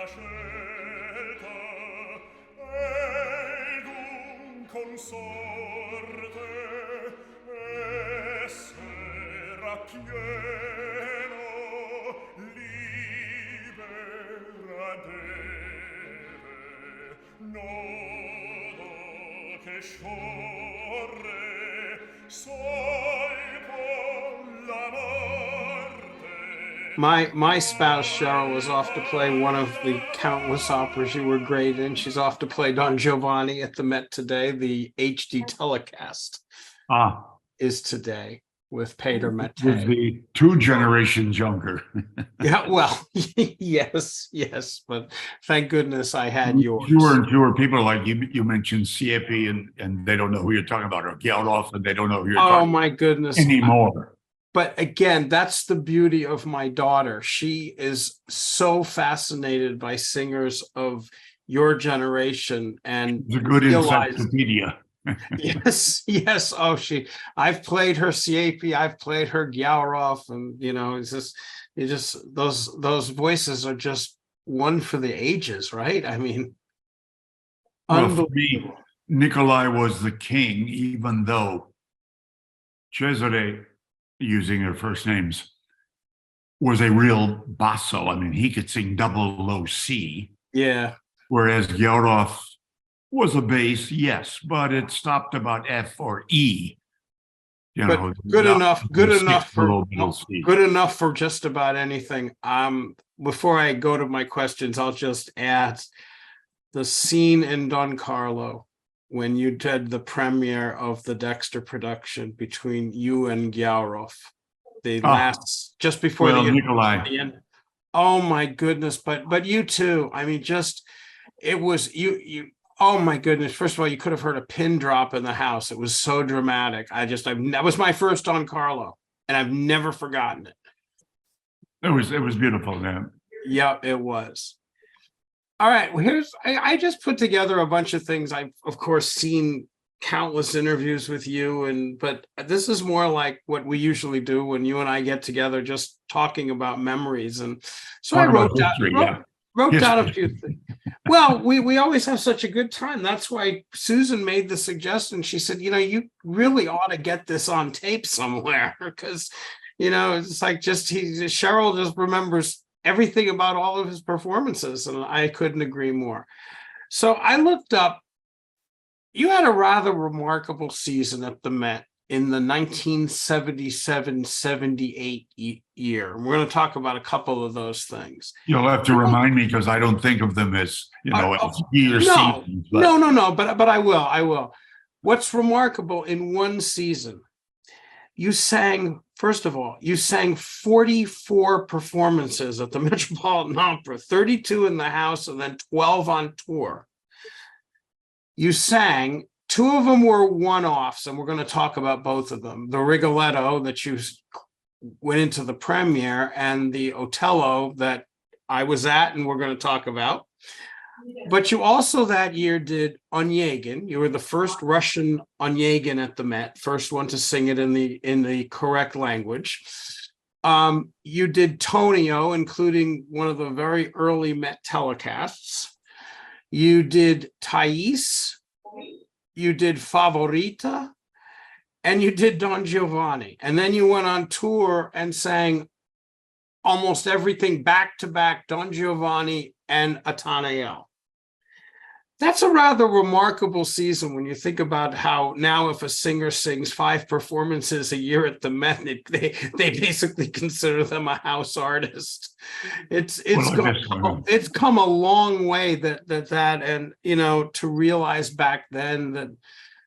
scelta ed un consorte essere pieno libera deve nodo che scorre sol con la morte. My spouse Cheryl was off to play one of the countless operas you were great in. She's off to play Don Giovanni at the Met today. The HD telecast Ah, is today with Peter with Mate. the 2 generations younger. Yeah, well, yes, but thank goodness I had yours. Fewer and fewer people, like you mentioned Siepi, and they don't know who you're talking about, or Geldof, and they don't know who you're Oh talking my goodness. anymore. But again, that's the beauty of my daughter. She is so fascinated by singers of your generation and It's a good realize encyclopedia. yes. Oh, I've played her Siepi, I've played her Gyaurov, and it's just those voices are just one for the ages, right? I mean, Well, for me, unbelievable. Nikolai was the king, even though Cesare, using their first names, was a real basso. I mean, he could sing double low C, Yeah. whereas Gyaurov was a bass, yes, but it stopped about F or E. But good enough for just about anything. Before I go to my questions, I'll just add the scene in Don Carlo when you did the premiere of the Dexter production between you and Gyaurov, the last just before the Nikolai. Oh my goodness! But you too. I mean, it was you. Oh my goodness! First of all, you could have heard a pin drop in the house. It was so dramatic. That was my first Don Carlo, and I've never forgotten it. It was beautiful, man. Yep, it was. All right, well, I just put together a bunch of things. I've of course seen countless interviews with you, but this is more like what we usually do when you and I get together, just talking about memories. And so I wrote down a few things. Well, we always have such a good time. That's why Susan made the suggestion. She said, you really ought to get this on tape somewhere because, it's like Sherrill just remembers everything about all of his performances, and I couldn't agree more. So I looked up, you had a rather remarkable season at the Met in the 1977-78 year. We're going to talk about a couple of those things. You'll have to remind me because I don't think of them as, year seasons. No, but I will. What's remarkable in one season, first of all, you sang 44 performances at the Metropolitan Opera, 32 in the house, and then 12 on tour. You sang, 2 of them were one-offs, and we're going to talk about both of them. The Rigoletto that you went into the premiere, and the Otello that I was at, and we're going to talk about. But you also that year did Onegin. You were the first Russian Onegin at the Met, first one to sing it in the correct language. You did Tonio, including one of the very early Met telecasts. You did Thais, you did Favorita, and you did Don Giovanni. And then you went on tour and sang almost everything back to back, Don Giovanni and Ateneo. That's a rather remarkable season when you think about how now if a singer sings 5 performances a year at the Met, they basically consider them a house artist. It's come a long way that and to realize back then that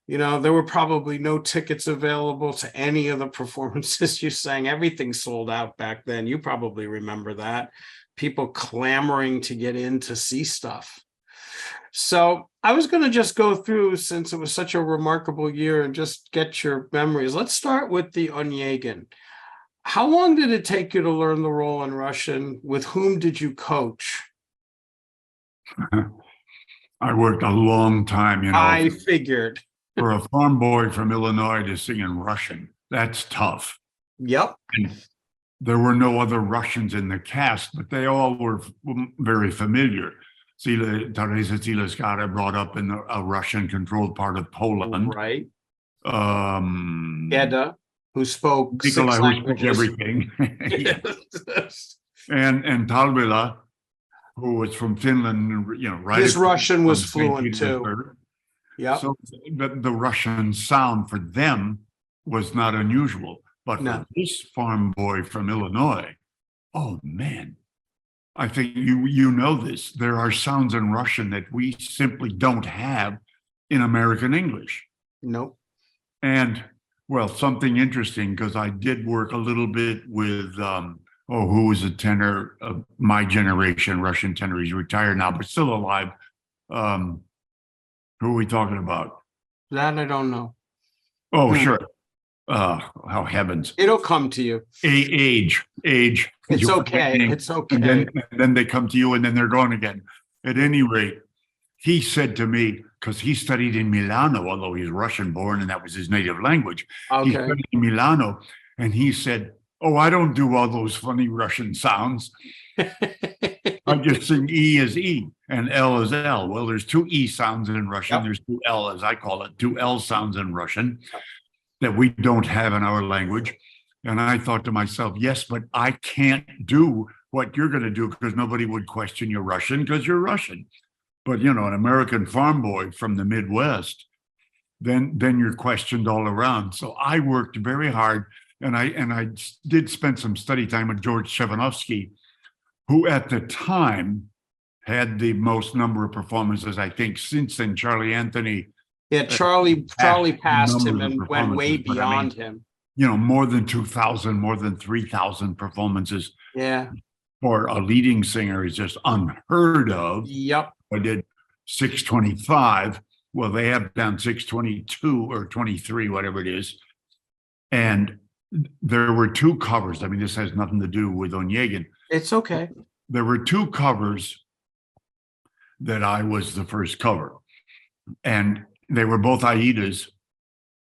there were probably no tickets available to any of the performances you sang. Everything sold out back then. You probably remember that. People clamoring to get in to see stuff. So I was going to just go through, since it was such a remarkable year, and just get your memories. Let's start with the Onegin. How long did it take you to learn the role in Russian? With whom did you coach? I worked a long time, I figured. For a farm boy from Illinois to sing in Russian, that's tough. Yep. there were no other Russians in the cast, but they all were very familiar. Teresa Zilaskara brought up in a Russian-controlled part of Poland. Right. Um, Edda, who spoke Nikolai, six who spoke languages. everything. Yeah. And Talvila, who was from Finland, right? His Russian was from St. fluent too. Petersburg. Yeah. So the Russian sound for them was not unusual. But No. for this farm boy from Illinois, oh man, I think you know this. There are sounds in Russian that we simply don't have in American English. Nope. And well, something interesting, because I did work a little bit with who was a tenor of my generation, Russian tenor. He's retired now, but still alive. Who are we talking about? That I don't know. Oh, sure. Oh, heavens. It'll come to you. Age. It's You're okay. forgetting. It's okay. And then they come to you and then they're gone again. At any rate, he said to me, because he studied in Milano, although he's Russian born and that was his native language. He Okay. studied in Milano, and he said, "Oh, I don't do all those funny Russian sounds. I just sing E as E and L as L." Well, there's two E sounds in Russian. Yep. There's two L, as I call it, two L sounds in Russian that we don't have in our language. And I thought to myself, yes, but I can't do what you're going to do because nobody would question your Russian because you're Russian. But, an American farm boy from the Midwest, then you're questioned all around. So I worked very hard, and I did spend some study time with George Chevanovsky, who at the time had the most number of performances, I think, since then. Charlie Anthony. Yeah, Charlie passed him and went way performances, but beyond him. More than 2,000, more than 3,000 performances Yeah. for a leading singer is just unheard of. Yep. I did 625. Well, they have down 622 or 23, whatever it is. And there were two covers. I mean, this has nothing to do with Onegin. It's okay. There were two covers that I was the first cover. And they were both Aidas.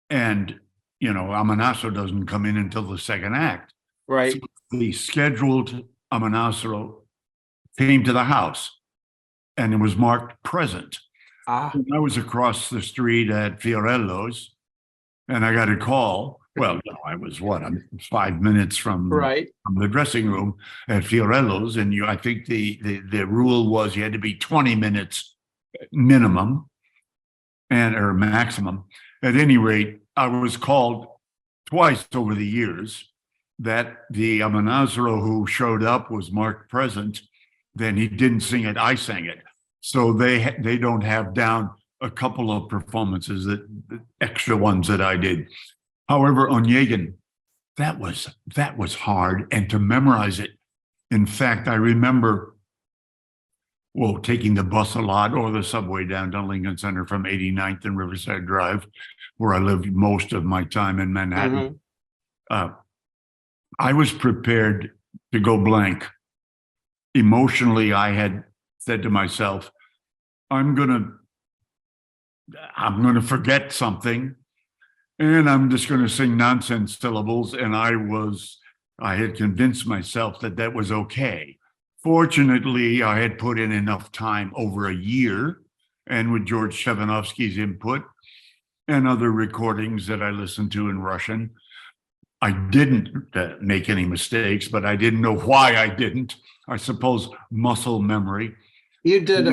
And, Amonasro doesn't come in until the second act. Right. So the scheduled Amonasro came to the house, and it was marked present. And I was across the street at Fiorello's, and I got a call. Well, I was I'm 5 minutes from the dressing room at Fiorello's, and I think the rule was you had to be 20 minutes minimum or maximum. At any rate, I was called twice over the years that the Amonasro who showed up was marked present. Then he didn't sing it, I sang it. So they don't have down a couple of performances, the extra ones that I did. However, Onegin, that was hard, and to memorize it. In fact, I remember, taking the bus a lot or the subway down to Lincoln Center from 89th and Riverside Drive, where I lived most of my time in Manhattan. Mm-hmm. I was prepared to go blank. Emotionally, I had said to myself, I'm gonna forget something, and I'm just gonna sing nonsense syllables. And I had convinced myself that was okay. Fortunately, I had put in enough time over a year, and with George Chevanovsky's input and other recordings that I listened to in Russian, I didn't make any mistakes, but I didn't know why I didn't. I suppose muscle memory. You did.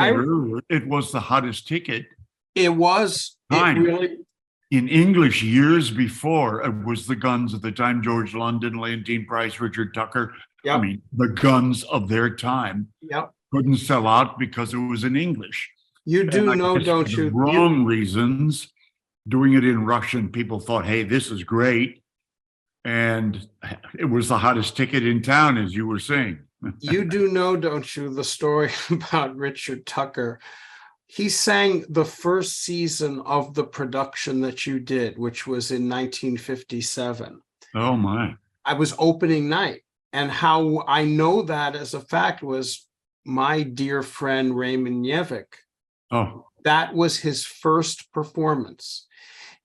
Earlier, it was the hottest ticket. It was. It really. In English, years before, it was the guns at the time: George London, Leontine Price, Richard Tucker. Yep. I mean, the guns of their time. Yep. Couldn't sell out because it was in English. You do know, don't you? Wrong reasons. Doing it in Russian, people thought, "Hey, this is great," and it was the hottest ticket in town, as you were saying. You do know, don't you, the story about Richard Tucker? He sang the first season of the production that you did, which was in 1957. Oh, my. I was opening night. And how I know that as a fact was my dear friend Raymond Yevik. Oh. That was his first performance.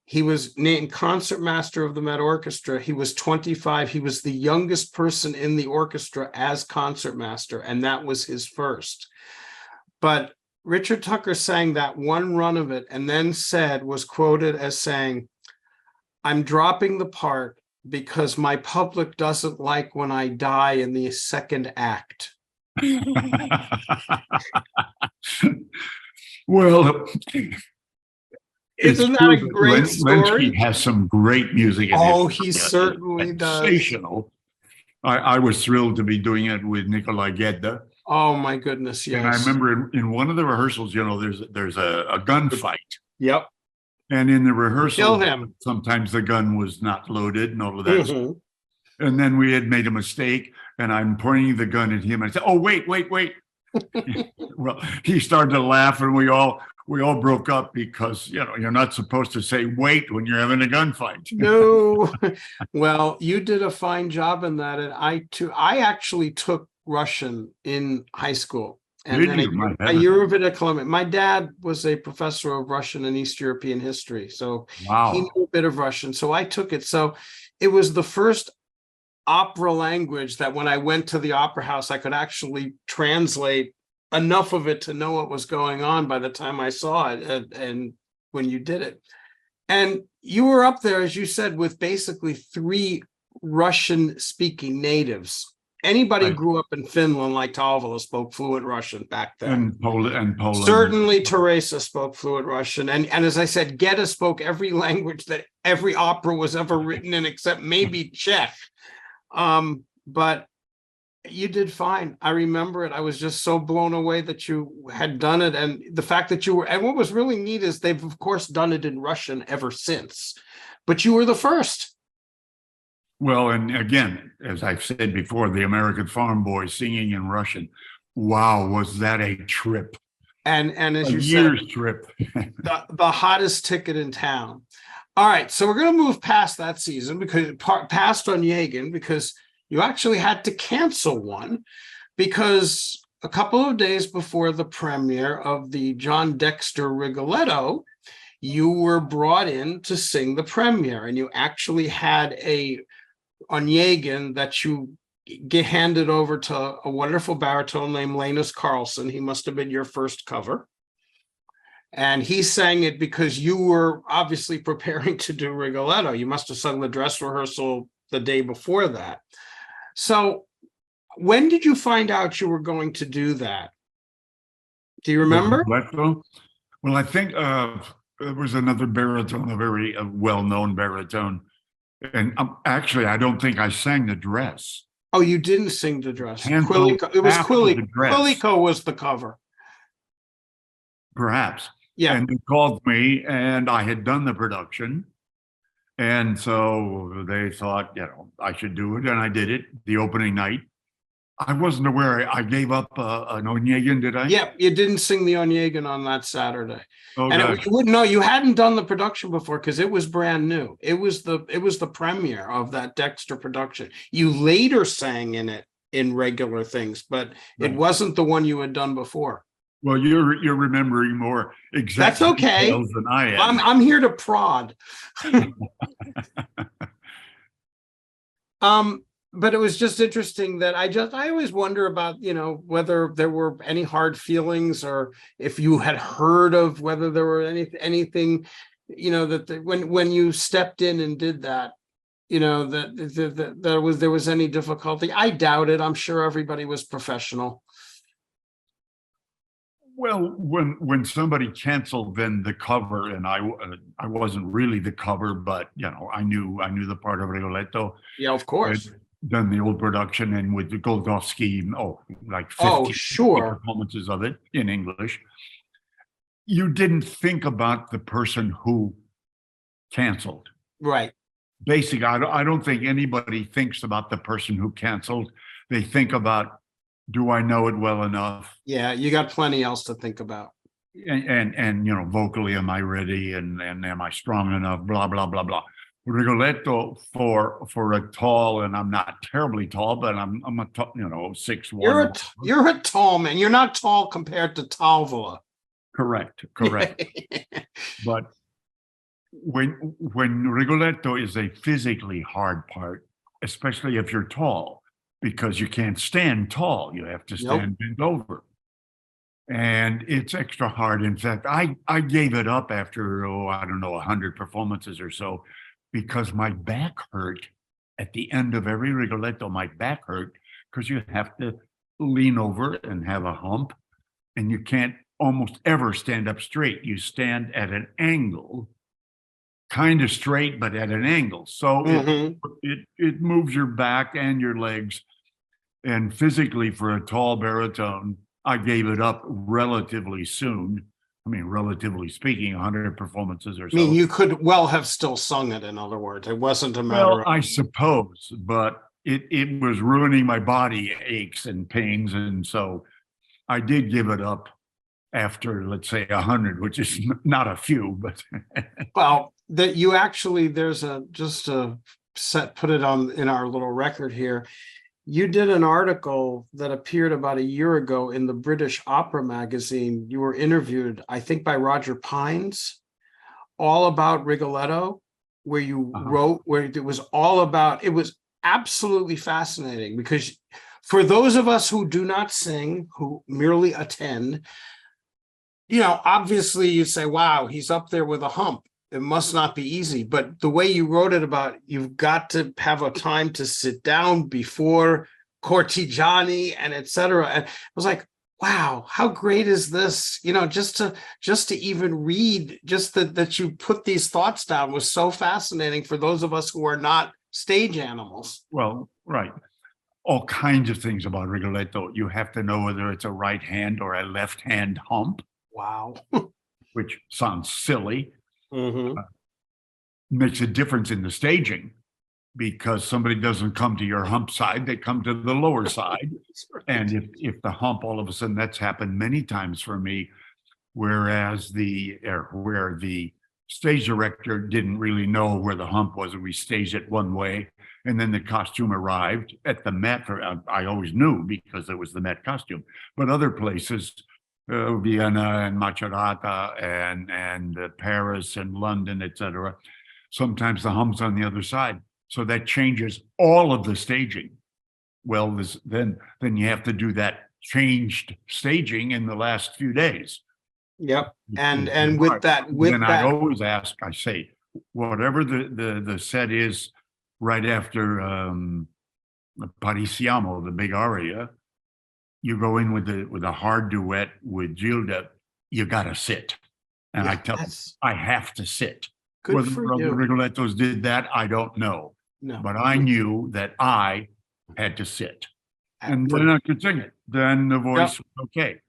He was named concertmaster of the Met Orchestra. He was 25. He was the youngest person in the orchestra as concertmaster, and that was his first. But Richard Tucker sang that one run of it and then was quoted as saying, "I'm dropping the part because my public doesn't like when I die in the second act." Well, Isn't that a great story? Lenski has some great music. Oh, he certainly does. Sensational. I was thrilled to be doing it with Nikolai Gedda. Oh my goodness, yes. And I remember in one of the rehearsals, there's a gunfight. Yep. And in the rehearsal, Kill him. sometimes the gun was not loaded and all of that. Mhm. And then we had made a mistake, and I'm pointing the gun at him. And I said, "Oh, wait." Well, he started to laugh, and we all broke up because you're not supposed to say "wait" when you're having a gunfight. No. Well, you did a fine job in that, and I actually took Russian in high school. And Did then you? My a heavens. year of it at Columbia. My dad was a professor of Russian and East European history, so Wow. he knew a bit of Russian. So I took it. So it was the first opera language that when I went to the opera house, I could actually translate enough of it to know what was going on by the time I saw it and when you did it. And you were up there, as you said, with basically 3 Russian-speaking natives. Anybody who Right. grew up in Finland like Talvela spoke fluent Russian back then. And Poland. Certainly Teresa spoke fluent Russian. And as I said, Gedda spoke every language that every opera was ever written in, except maybe Czech. But you did fine. I remember it. I was just so blown away that you had done it. And the fact that you were, and what was really neat is they've of course done it in Russian ever since, but you were the first. Well, and again, as I've said before, the American Farm Boy singing in Russian. Wow, was that a trip? And as A you said, year's trip. the hottest ticket in town. All right, so we're going to move past that season past Onegin, because you actually had to cancel one because a couple of days before the premiere of the John Dexter Rigoletto, you were brought in to sing the premiere, and you actually had a Onegin that you get handed over to a wonderful baritone named Linus Carlson. He must have been your first cover. And he sang it because you were obviously preparing to do Rigoletto. You must have sung the dress rehearsal the day before that. So when did you find out you were going to do that? Do you remember? Well, I think there was another baritone, a very well-known baritone. And actually, I don't think I sang the dress. Oh, you didn't sing the dress. Canceled Quilico. It was after the dress. Quilico was the cover. Perhaps. Yeah. And they called me, and I had done the production. And so they thought, I should do it. And I did it the opening night. I wasn't aware I gave up an Onegin, did I? Yeah, you didn't sing the Onegin on that Saturday. Oh, And gosh. you wouldn't know, you hadn't done the production before because it was brand new. It was the premiere of that Dexter production. You later sang in it in regular things, but it Right. wasn't the one you had done before. Well, you're remembering more exact That's okay. details than I am. I'm here to prod. But it was just interesting that I always wonder about, whether there were any hard feelings or if you had heard of whether there were anything, that when you stepped in and did that, that there was any difficulty. I doubt it. I'm sure everybody was professional. Well, when somebody canceled, then the cover, and I wasn't really the cover, but I knew the part of Rigoletto. Yeah, of course. I'd done the old production, and with the Goldovsky, like 50 sure. performances of it in English. You didn't think about the person who canceled. Right. Basically, I don't think anybody thinks about the person who canceled. They think about, do I know it well enough? Yeah, you got plenty else to think about. And vocally, am I ready? And am I strong enough? Blah, blah, blah, blah. Rigoletto for a tall, and I'm not terribly tall, but I'm a 6'1". You're a tall man. You're not tall compared to Talvela. Correct. But when Rigoletto is a physically hard part, especially if you're tall, because you can't stand tall, you have to Nope. stand bent over. And it's extra hard. In fact, I gave it up after, I don't know, 100 performances or so, because my back hurt at the end of every Rigoletto. My back hurt because you have to lean over and have a hump, and you can't almost ever stand up straight. You stand at an angle, kind of straight, but at an angle. So Mhm. it moves your back and your legs. And physically, for a tall baritone, I gave it up relatively soon. I mean, relatively speaking, 100 performances or I mean, so. you could well have still sung it, in other words. It wasn't a matter Well, of, I suppose, but it was ruining my body aches and pains. And so I did give it up after, let's say, 100, which is not a few, but well, that you actually, there's just a set, put it on in our little record here. You did an article that appeared about a year ago in the British Opera magazine. You were interviewed, I think, by Roger Pines, all about Rigoletto, where you wrote, where it was all about, it was absolutely fascinating because for those of us who do not sing, who merely attend, obviously you say, wow, he's up there with a hump. It must not be easy. But the way you wrote it about, you've got to have a time to sit down before Cortigiani and etc. And I was like, wow, how great is this? Just to even read, just that you put these thoughts down was so fascinating for those of us who are not stage animals. well, right. All kinds of things about Rigoletto. You have to know whether it's a right hand or a left hand hump, Wow. which sounds silly. Mhm. Makes a difference in the staging because somebody doesn't come to your hump side, they come to the lower side. And if the hump, all of a sudden, that's happened many times for me, where the stage director didn't really know where the hump was, and we staged it one way, and then the costume arrived at the Met. I always knew because it was the Met costume, but other places, Vienna and Macerata and Paris and London, etc. Sometimes the hump's on the other side, so that changes all of the staging. Well, then you have to do that changed staging in the last few days. Yep. And with that, Then I always ask, I say, whatever the set is right after Parisiamo, the big aria, you go in with a hard duet with Gilda, you gotta sit. And I tell them, yes, I have to sit. good Whether for other you. Rigolettos did that, I don't know. No. But I knew that I had to sit. And For- then I could sing it. Then the voice was okay.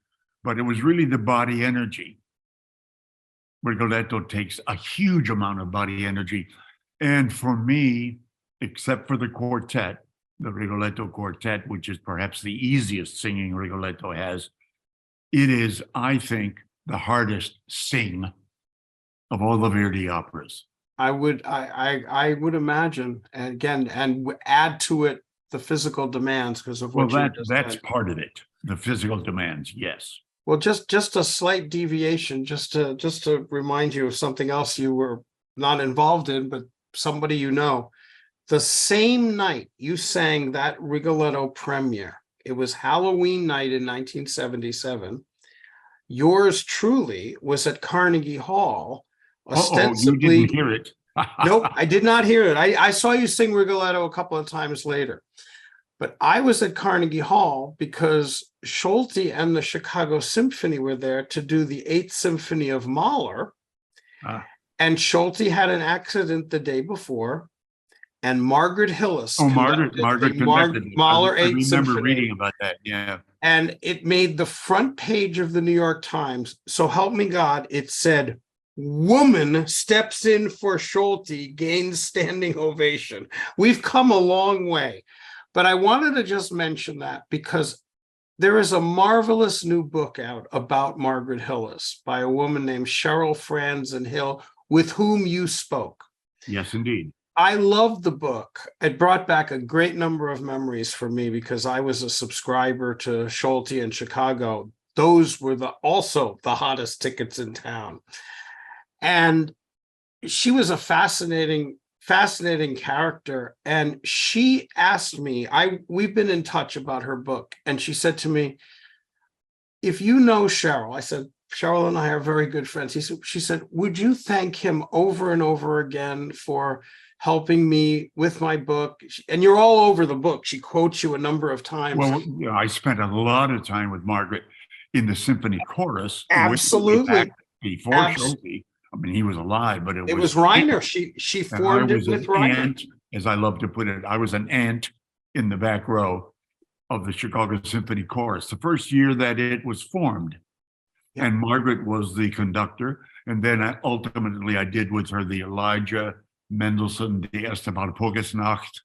But it was really the body energy. Rigoletto takes a huge amount of body energy. And for me, except for the quartet, the Rigoletto quartet, which is perhaps the easiest singing Rigoletto has, it is, I think, the hardest sing of all the Verdi operas. I would imagine, and again, and add to it the physical demands because of what you just That's said. part of it. The physical demands, yes. Well, just a slight deviation, just to remind you of something else you were not involved in, but somebody you know. The same night you sang that Rigoletto premiere, it was Halloween night in 1977. Yours truly was at Carnegie Hall, ostensibly. You didn't hear it. Nope, I did not hear it. I saw you sing Rigoletto a couple of times later. But I was at Carnegie Hall because Schulte and the Chicago Symphony were there to do the Eighth Symphony of Mahler. And Schulte had an accident the day before. And Margaret Hillis Margaret conducted it. Mahler I Eighth remember Symphony. reading about that, yeah. And it made the front page of the New York Times. So help me God, it said, "Woman steps in for Schulte, gains standing ovation." We've come a long way. But I wanted to just mention that because there is a marvelous new book out about Margaret Hillis by a woman named Sherrill Milnes, with whom you spoke. Yes, indeed. I loved the book. It brought back a great number of memories for me because I was a subscriber to Schulte in Chicago. Those were also the hottest tickets in town. And she was a fascinating character. And she asked me, we've been in touch about her book, and she said to me, if you know Sherrill, I said, Sherrill and I are very good friends. She said, would you thank him over and over again for helping me with my book? And you're all over the book. She quotes you a number of times. Well, you know, I spent a lot of time with Margaret in the symphony chorus. Absolutely. Before Schulte. I mean, he was alive, but it was Reiner. She formed it with Reiner. Ant, as I love to put it, I was an ant in the back row of the Chicago Symphony Chorus, the first year that it was formed. Yeah. And Margaret was the conductor. And then ultimately I did with her the Elijah Mendelssohn, the Esteban Pogesnacht,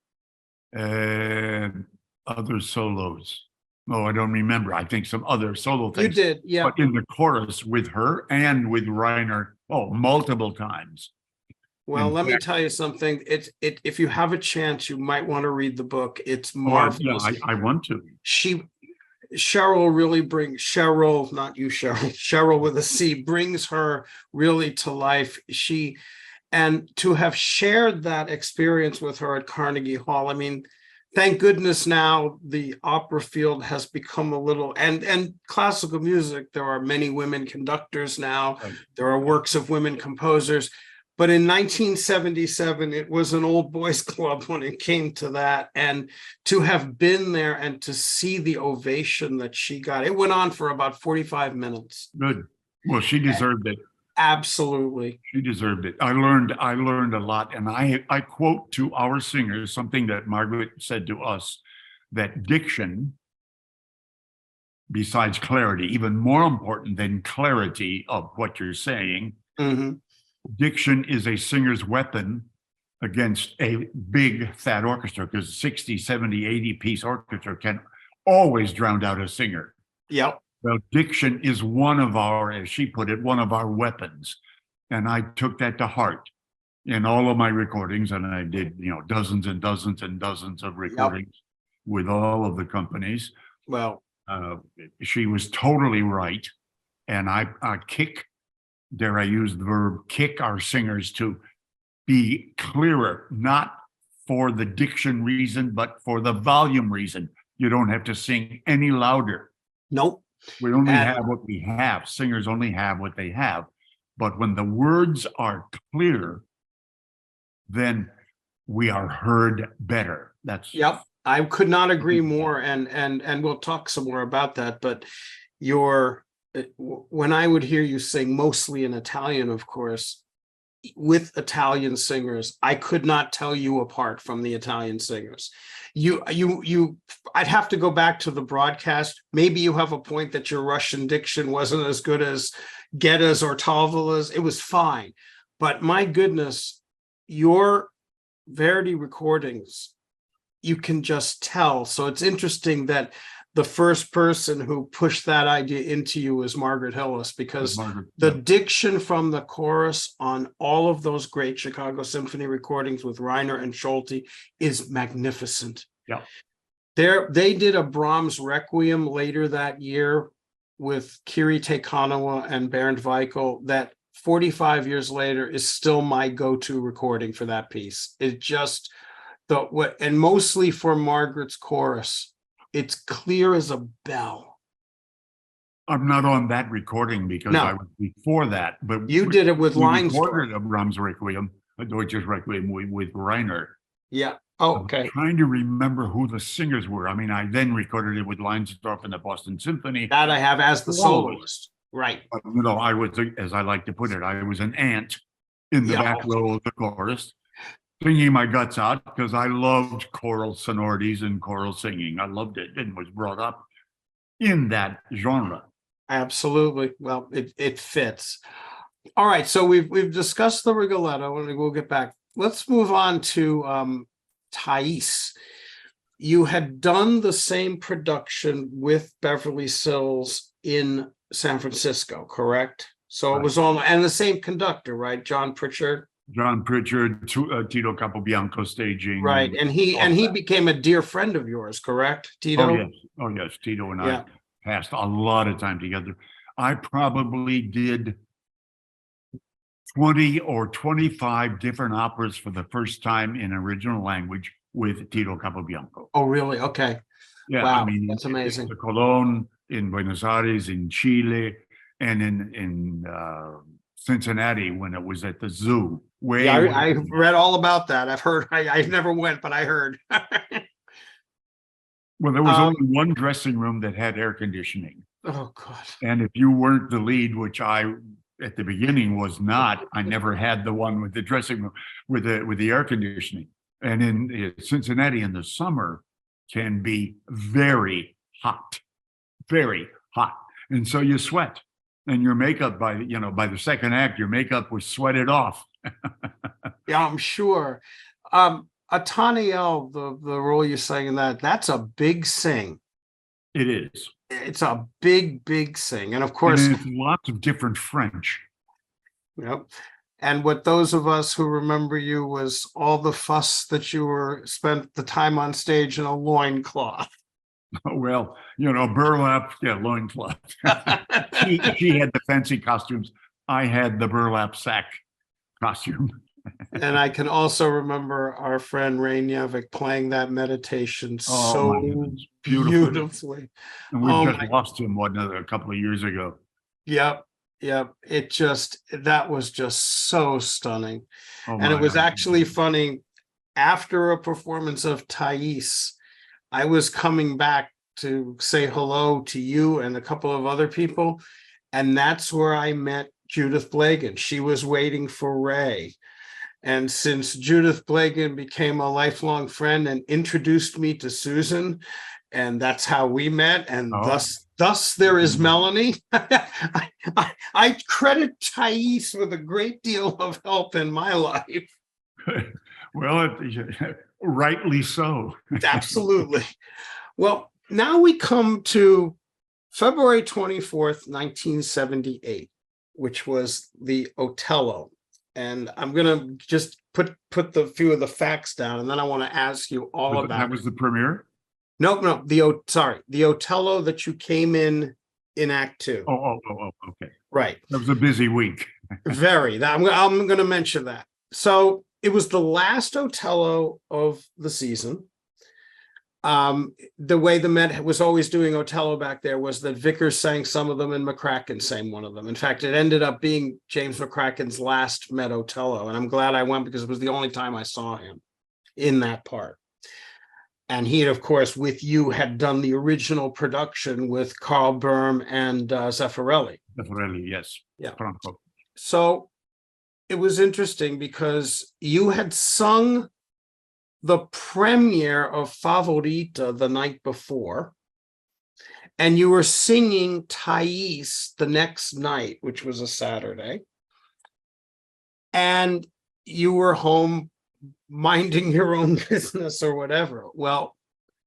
and other solos. Oh, I don't remember. I think some other solo things. You did, yeah. But in the chorus with her and with Reiner, multiple times. Well, let me tell you something. If you have a chance, you might want to read the book. It's marvelous. I want to. Sherrill really brings Sherrill, not you, Sherrill with a C, brings her really to life. And to have shared that experience with her at Carnegie Hall, I mean, thank goodness now the opera field has become a little, and classical music, there are many women conductors now. Right. There are works of women composers. But in 1977, it was an old boys club when it came to that. And to have been there and to see the ovation that she got, it went on for about 45 minutes. Good. Well, she deserved it. Absolutely. She deserved it. I learned a lot. And I quote to our singers something that Margaret said to us, that diction, besides clarity, even more important than clarity of what you're saying, diction is a singer's weapon against a big fat orchestra, because 60, 70, 80 piece orchestra can always drown out a singer. Yep. Well, diction is one of our, as she put it, one of our weapons. And I took that to heart in all of my recordings. And I did, dozens and dozens and dozens of recordings with all of the companies. Well, she was totally right. And I kick, dare I use the verb, kick our singers to be clearer, not for the diction reason, but for the volume reason. You don't have to sing any louder. Nope. We only have what we have. Singers only have what they have. But when the words are clear, then we are heard better. That's Yep. I could not agree more. And we'll talk some more about that. But when I would hear you sing, mostly in Italian, of course, with Italian singers, I could not tell you apart from the Italian singers. I'd have to go back to the broadcast. Maybe you have a point that your Russian diction wasn't as good as Gedda's or Tavala's. It was fine. But my goodness, your Verdi recordings, you can just tell. So it's interesting that the first person who pushed that idea into you was Margaret Hillis, because the diction from the chorus on all of those great Chicago Symphony recordings with Reiner and Schulte is magnificent. Yeah. They did a Brahms Requiem later that year with Kiri Tekanawa and Bernd Weichel that 45 years later is still my go-to recording for that piece. It just, and mostly for Margaret's chorus. It's clear as a bell. I'm not on that recording because I was before that. But you did it with lines. Recorded a Brahms Requiem, a Deutsches Requiem with Reiner. Yeah. Oh, okay. I'm trying to remember who the singers were. I mean, I then recorded it with Leinsdorf and the Boston Symphony. That I have as the soloist. Right. But, I was, as I like to put it, I was an ant in the back row of the chorus, singing my guts out because I loved choral sonorities and choral singing. I loved it and was brought up in that genre. Absolutely. Well, it fits. All right. So we've discussed the Rigoletto and we'll get back. Let's move on to Thais. You had done the same production with Beverly Sills in San Francisco, correct? So it was and the same conductor, right? John Pritchard, Tito Capobianco staging. Right. And he became a dear friend of yours, correct? Tito? Oh, yes. Tito and I passed a lot of time together. I probably did 20 or 25 different operas for the first time in original language with Tito Capobianco. Oh, really? Okay. Yeah, Wow, I mean, that's amazing. in Cologne, in Buenos Aires, in Chile, and in Cincinnati when it was at the zoo. Yeah, I read all about that. I've heard. I never went, but I heard. Well, there was only one dressing room that had air conditioning. Oh God. And if you weren't the lead, which I at the beginning was not, I never had the one with the dressing room with the air conditioning. And in Cincinnati in the summer can be very hot, very hot. And so you sweat. And your makeup by the second act, your makeup was sweated off. Yeah, I'm sure. Ataniel, the role you're saying in that's a big sing. It is. It's a big, big sing. And of course, and it's lots of different French. Yep. And what those of us who remember you was all the fuss that you spent the time on stage in a loincloth. Well, burlap, yeah, loincloth. she had the fancy costumes. I had the burlap sack costume. And I can also remember our friend Ray Nevik playing that meditation beautifully. And we just lost him a couple of years ago. Yep. That was just so stunning. And it was actually funny. After a performance of Thais, I was coming back to say hello to you and a couple of other people. And that's where I met Judith Blagan. She was waiting for Ray. And since Judith Blagan became a lifelong friend and introduced me to Susan, and that's how we met, and thus there is Melanie. I credit Thais with a great deal of help in my life. Well, rightly so. Absolutely. Well, now we come to February 24th, 1978, which was the Otello. And I'm going to just put the few of the facts down, and then I want to ask you all about that was the premiere? No, the Otello that you came in Act Two. Oh, okay. Right. That was a busy week. Very. I'm going to mention that. So it was the last Otello of the season. The way the Met was always doing Otello back there was that Vickers sang some of them and McCracken sang one of them. In fact, it ended up being James McCracken's last Met Otello. And I'm glad I went because it was the only time I saw him in that part. And he, of course, with you, had done the original production with Carl Böhm and Zeffirelli. Zeffirelli, yes. Yeah. Franco. So it was interesting because you had sung the premiere of Favorita the night before, and you were singing Thais the next night, which was a Saturday, and you were home minding your own business or whatever. Well,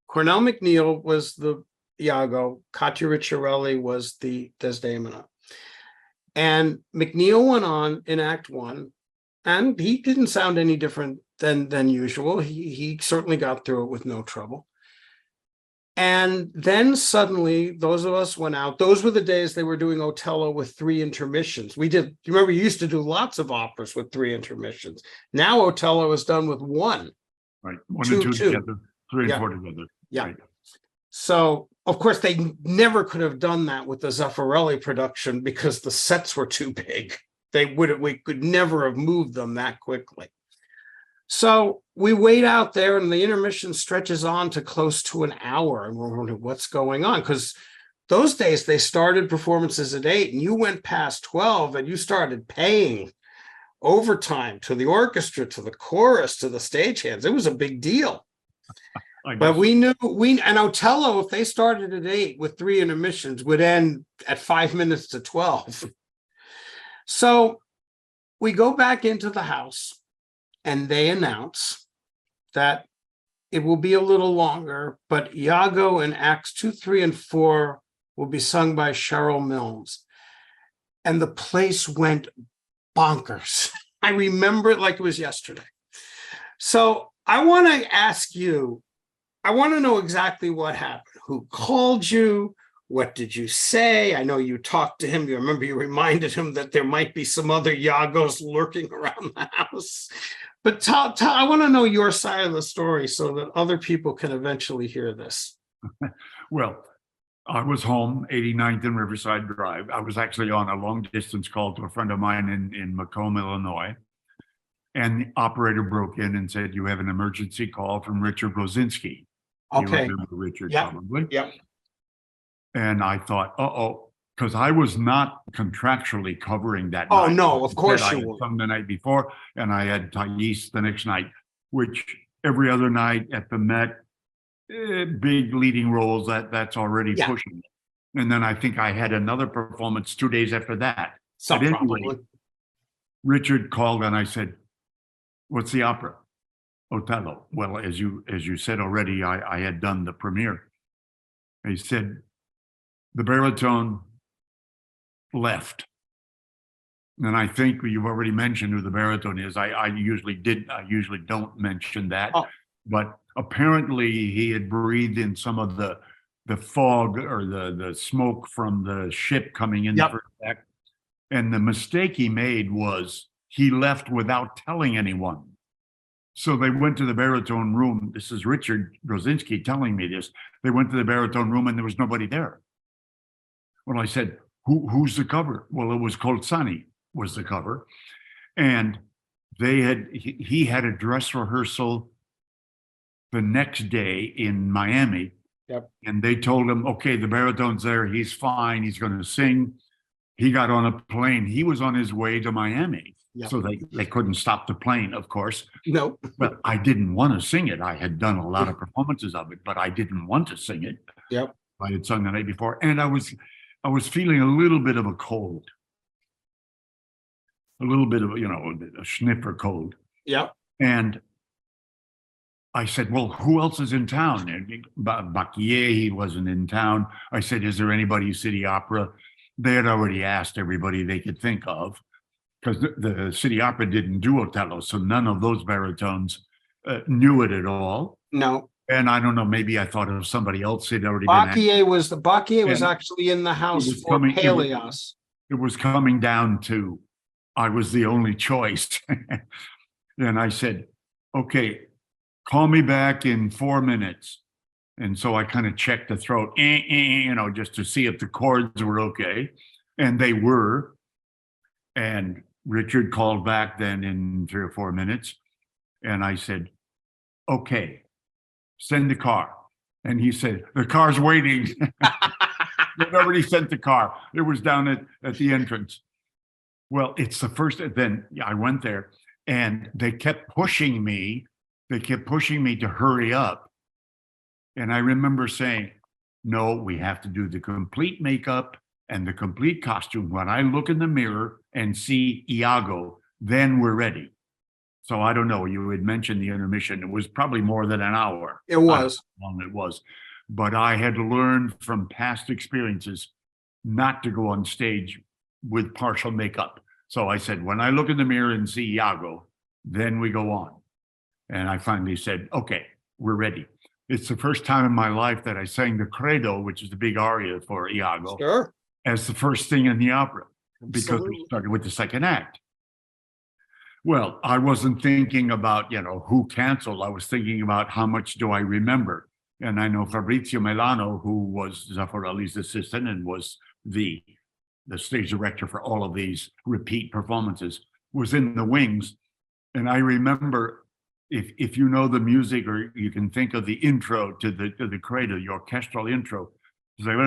Cornell McNeil was the Iago, Katya Ricciarelli was the Desdemona. And McNeil went on in Act One, and he didn't sound any different than usual. He certainly got through it with no trouble. And then suddenly those of us went out. Those were the days they were doing Otello with 3 intermissions. You remember you used to do lots of operas with 3 intermissions. Now Otello is done with 1. Right. 1 and 2 together, 3 and 4 together. Yeah. Right. So of course they never could have done that with the Zeffirelli production because the sets were too big. We could never have moved them that quickly. So we wait out there and the intermission stretches on to close to an hour, and we're wondering what's going on, because those days they started performances at 8 and you went past 12 and you started paying overtime to the orchestra, to the chorus, to the stagehands. It was a big deal. But we knew and Otello, if they started at 8 with 3 intermissions, would end at 5 minutes to 12. So we go back into the house and they announce that it will be a little longer, but Iago in Acts 2, 3, and 4 will be sung by Sherrill Milnes. And the place went bonkers. I remember it like it was yesterday. So I want to ask you, I want to know exactly what happened. Who called you? What did you say? I know you talked to him. You remember you reminded him that there might be some other Iagos lurking around the house. But I want to know your side of the story so that other people can eventually hear this. Well, I was home, 89th and Riverside Drive. I was actually on a long distance call to a friend of mine in Macomb, Illinois. And the operator broke in and said, "You have an emergency call from Richard Rosinski." You Okay. remember Richard, Yep. probably. Yep. And I thought, uh-oh, because I was not contractually covering that Oh, night. no, of course I you had weren't. sung the night before, and I had Thais the next night, which every other night at the Met, big leading roles, that's already Yeah. pushing. And then I think I had another performance 2 days after that. So At any probably. rate, Richard called and I said, "What's the opera?" "Otello." Well, as you said already, I had done the premiere. He said, "The baritone left." And I think you've already mentioned who the baritone is. I usually don't mention that. Oh. But apparently he had breathed in some of the fog or the smoke from the ship coming in Yep. the first act. And the mistake he made was he left without telling anyone. So they went to the baritone room. This is Richard Rosinski telling me this. They went to the baritone room and there was nobody there. Well, I said, who's the cover? Well, it was Colzani was the cover. And he had a dress rehearsal the next day in Miami. Yep. And they told him, okay, the baritone's there. He's fine. He's going to sing. He got on a plane. He was on his way to Miami. Yep. So they couldn't stop the plane, of course. No. But I didn't want to sing it. I had done a lot of performances of it, but I didn't want to sing it. Yep. I had sung the night before, and I was feeling a little bit of a cold, a little bit of a sniffer cold. Yep. And I said, "Well, who else is in town?" And Baquier, he wasn't in town. I said, "Is there anybody City Opera?" They had already asked everybody they could think of, because the City Opera didn't do Otello, so none of those baritones knew it at all. No. And I don't know, maybe I thought of somebody else had already been. Baquier was And actually in the house was for coming- it was- Peleos. It was coming down to, I was the only choice. And I said, "Okay, call me back in 4 minutes." And so I kind of checked the throat, just to see if the chords were okay. And they were. And Richard called back then in 3 or 4 minutes. And I said, "Okay, send the car." And he said, "The car's waiting." They'd already sent the car. It was down at the entrance. Well, it's the first, then I went there and they kept pushing me. They kept pushing me to hurry up. And I remember saying, "No, we have to do the complete makeup and the complete costume. When I look in the mirror and see Iago, then we're ready." So I don't know, you had mentioned the intermission. It was probably more than an hour. It was. I don't know how long it was. But I had learned from past experiences not to go on stage with partial makeup. So I said, when I look in the mirror and see Iago, then we go on. And I finally said, "Okay, we're ready." It's the first time in my life that I sang the Credo, which is the big aria for Iago, Sure. as the first thing in the opera, because we Absolutely. started with the second act. Well, I wasn't thinking about, who canceled. I was thinking about how much do I remember. And I know Fabrizio Melano, who was Zaffarelli's assistant and was the stage director for all of these repeat performances, was in the wings. And I remember, if you know the music or you can think of the intro to the Credo, the orchestral intro, it's like,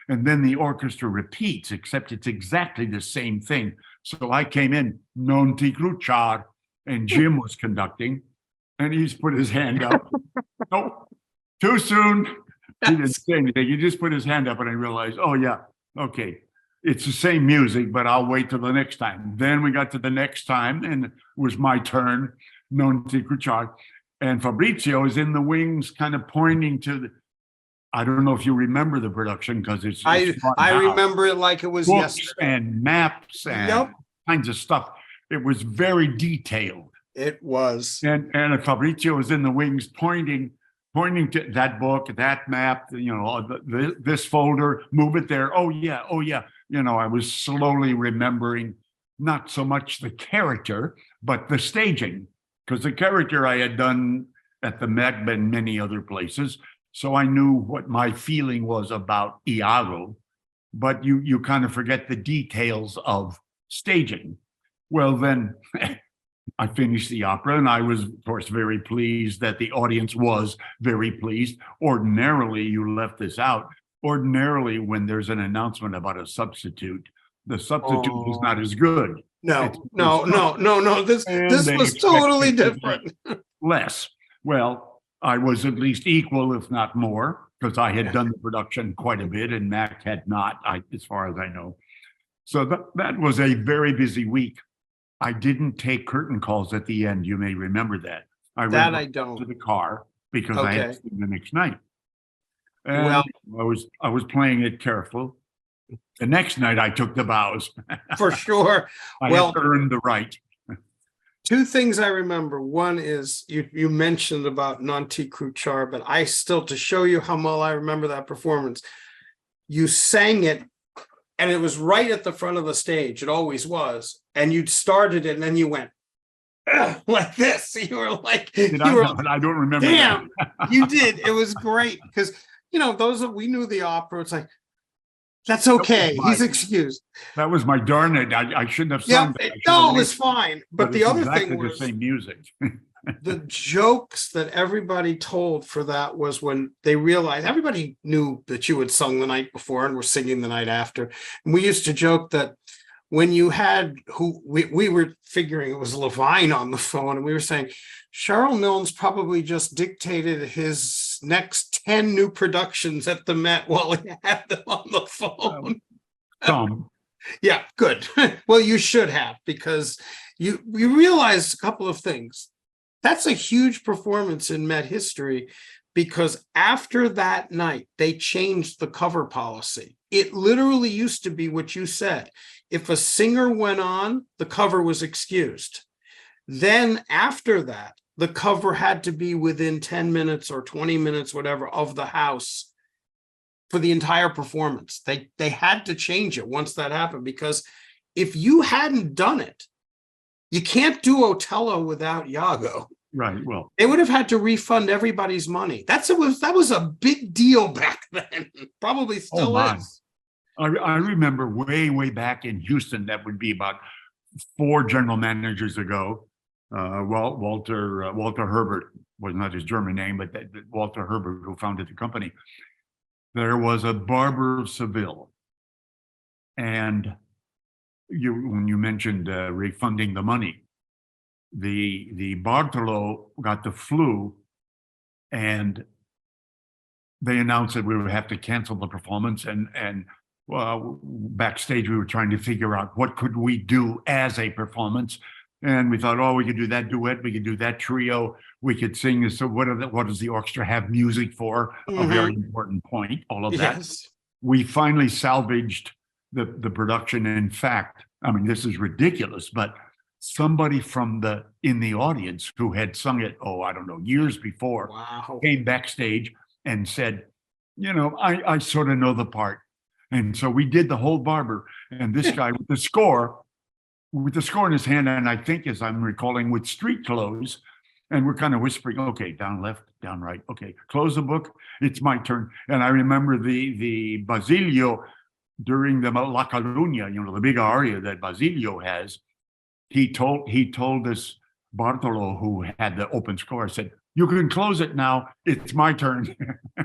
and then the orchestra repeats, except it's exactly the same thing. So I came in, "Non ti cruciar," and Jim was conducting, and he's put his hand up. "Nope, too soon." He didn't say anything. He just put his hand up, and I realized, oh yeah, okay, it's the same music, but I'll wait till the next time. Then we got to the next time, and it was my turn, "Non ti cruciar." And Fabrizio is in the wings, kind of pointing to I don't know if you remember the production, because it's I remember it like it was books yesterday. and maps and Yep. kinds of stuff. It was very detailed. It was. And Fabrizio was in the wings pointing, pointing to that book, that map, this folder, move it there. Oh yeah, oh yeah. I was slowly remembering not so much the character, but the staging, because the character I had done at the Met and many other places. So I knew what my feeling was about Iago, but you kind of forget the details of staging. Well, then I finished the opera, and I was, of course, very pleased that the audience was very pleased. Ordinarily, you left this out. Ordinarily, when there's an announcement about a substitute, the substitute is not as good. No. This They was expect totally it to be different. less. Well, I was at least equal, if not more, because I had done the production quite a bit, and Mac had not, as far as I know. So that was a very busy week. I didn't take curtain calls at the end. You may remember that. I don't. to the car because I had to see the next night. And Well, I was playing it careful. The next night I took the vows. for sure. I Well, had earned the right. two things I remember. One is you mentioned about Nanti Cruchar, but I still, to show you how well I remember that performance, you sang it, and it was right at the front of the stage. It always was. And you'd started it, and then you went like this. You were like, I don't remember. Damn, you did. It was great because those we knew the opera. It's like, that's okay. He's excused. That was my darn it. I shouldn't have Yeah, sung that. no, it was fine. But the other exactly thing was the same music. the jokes that everybody told for that was when they realized everybody knew that you had sung the night before and were singing the night after. And we used to joke that when you had we were figuring it was Levine on the phone, and we were saying Sherrill Milnes probably just dictated his next 10 new productions at the Met while he had them on the phone. Yeah, good. Well, you should have, because you realized a couple of things. That's a huge performance in Met history, because after that night, they changed the cover policy. It literally used to be what you said. If a singer went on, the cover was excused. Then after that, the cover had to be within 10 minutes or 20 minutes, whatever, of the house for the entire performance. They had to change it once that happened, because if you hadn't done it, you can't do Otello without Iago. Right. Well, they would have had to refund everybody's money. That was a big deal back then. Probably still is. I remember way back in Houston, that would be about 4 general managers ago. Walter Herbert was not his German name, but Walter Herbert, who founded the company. There was a barber of Seville, and when you mentioned refunding the money, the Bartolo got the flu, and they announced that we would have to cancel the performance. And backstage, we were trying to figure out what could we do as a performance. And we thought, we could do that duet, we could do that trio, we could sing this. So what does the orchestra have music for? A very important point, all of that. We finally salvaged the production. In fact, I mean, this is ridiculous, but somebody in the audience who had sung it, I don't know, years before, came backstage and said, I sort of know the part. And so we did the whole barber, and this guy with the score in his hand, and I think, as I'm recalling, with street clothes, and we're kind of whispering, okay, down left, down right, okay, close the book, it's my turn. And I remember the Basilio during the La Calunnia, the big aria that Basilio has, he told this Bartolo, who had the open score, said, you can close it now. It's my turn.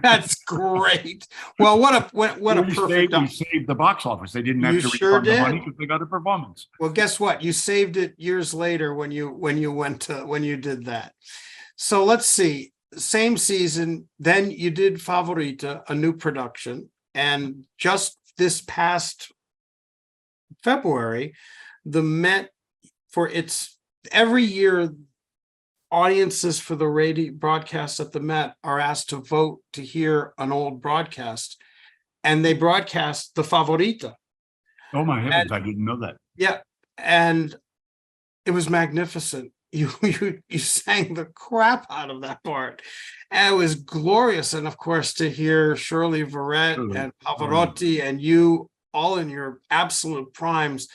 That's great. Well, what a perfect. We saved the box office. They didn't have to refund the money because they got a performance. Well, guess what? You saved it years later when you did that. So let's see. Same season, then you did Favorita, a new production, and just this past February, the Met, for its every year, audiences for the radio broadcast at the Met are asked to vote to hear an old broadcast, and they broadcast the Favorita. Oh my heavens, I didn't know that. Yeah, and it was magnificent. you sang the crap out of that part. And it was glorious. And of course, to hear Shirley Verrett and Pavarotti and you all in your absolute primes,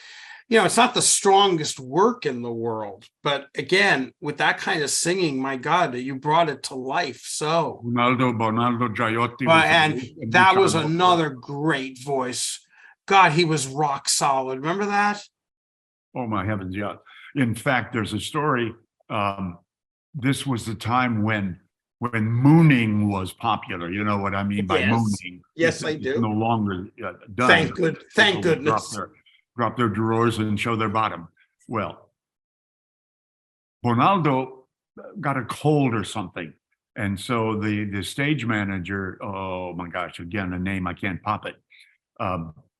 it's not the strongest work in the world, but again, with that kind of singing, my God, you brought it to life. So, Bonaldo Giotti. and that was another great voice. God, he was rock solid. Remember that? Oh my heavens, yeah. In fact, there's a story. This was the time when mooning was popular. You know what I mean by mooning? Yes, I do. It's no longer done. Thank goodness. Drop their drawers and show their bottom. Well, Bonaldo got a cold or something. And so the stage manager, oh my gosh, again, a name, I can't pop it.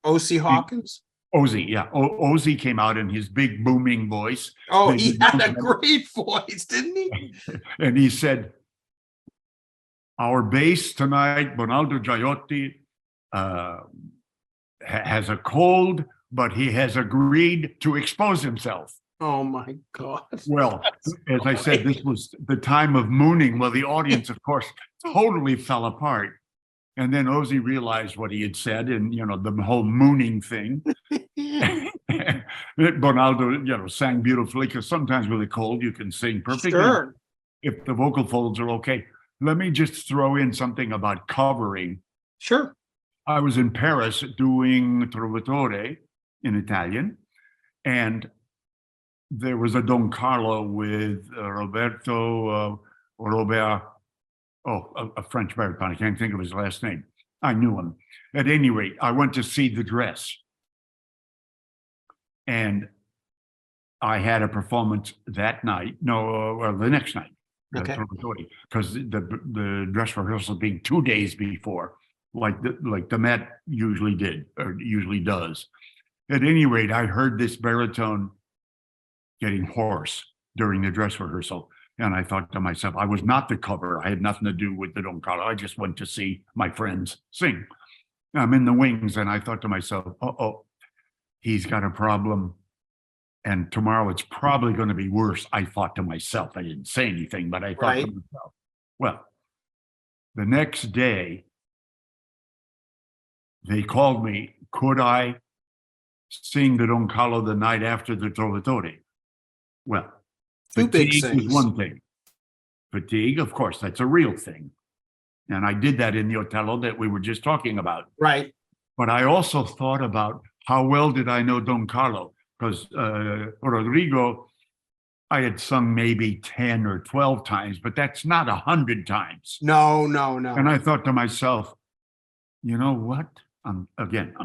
O.C. Hawkins? Ozzy, yeah. Ozzy came out in his big booming voice. Oh, he had a great voice, didn't he? And he said, our bass tonight, Bonaldo Giotti, has a cold, but he has agreed to expose himself. Oh my God. Well, as I said, this was the time of mooning. Well, the audience, of course, totally fell apart. And then Ozzy realized what he had said and, the whole mooning thing. Bonaldo, sang beautifully because sometimes with a cold, you can sing perfectly. Sure. If the vocal folds are okay. Let me just throw in something about covering. Sure. I was in Paris doing Trovatore in Italian, and there was a Don Carlo with Robert, a French baritone. I can't think of his last name. I knew him. At any rate, I went to see the dress. And I had a performance that night, the next night, because the dress rehearsal being 2 days before, like the Met usually did or usually does. At any rate, I heard this baritone getting hoarse during the dress rehearsal. And I thought to myself, I was not the cover. I had nothing to do with the Don Carlo. I just went to see my friends sing. I'm in the wings and I thought to myself, he's got a problem. And tomorrow it's probably going to be worse. I thought to myself, I didn't say anything, but I thought to myself, well, the next day they called me, could I sing the Don Carlo the night after the Trovatore? Well, two big fatigue things. is one thing. Fatigue, of course, that's a real thing. And I did that in the Otello that we were just talking about. Right. But I also thought about how well did I know Don Carlo? Because Rodrigo, I had sung maybe 10 or 12 times, but that's not 100 times. No. And I thought to myself, you know what? I'm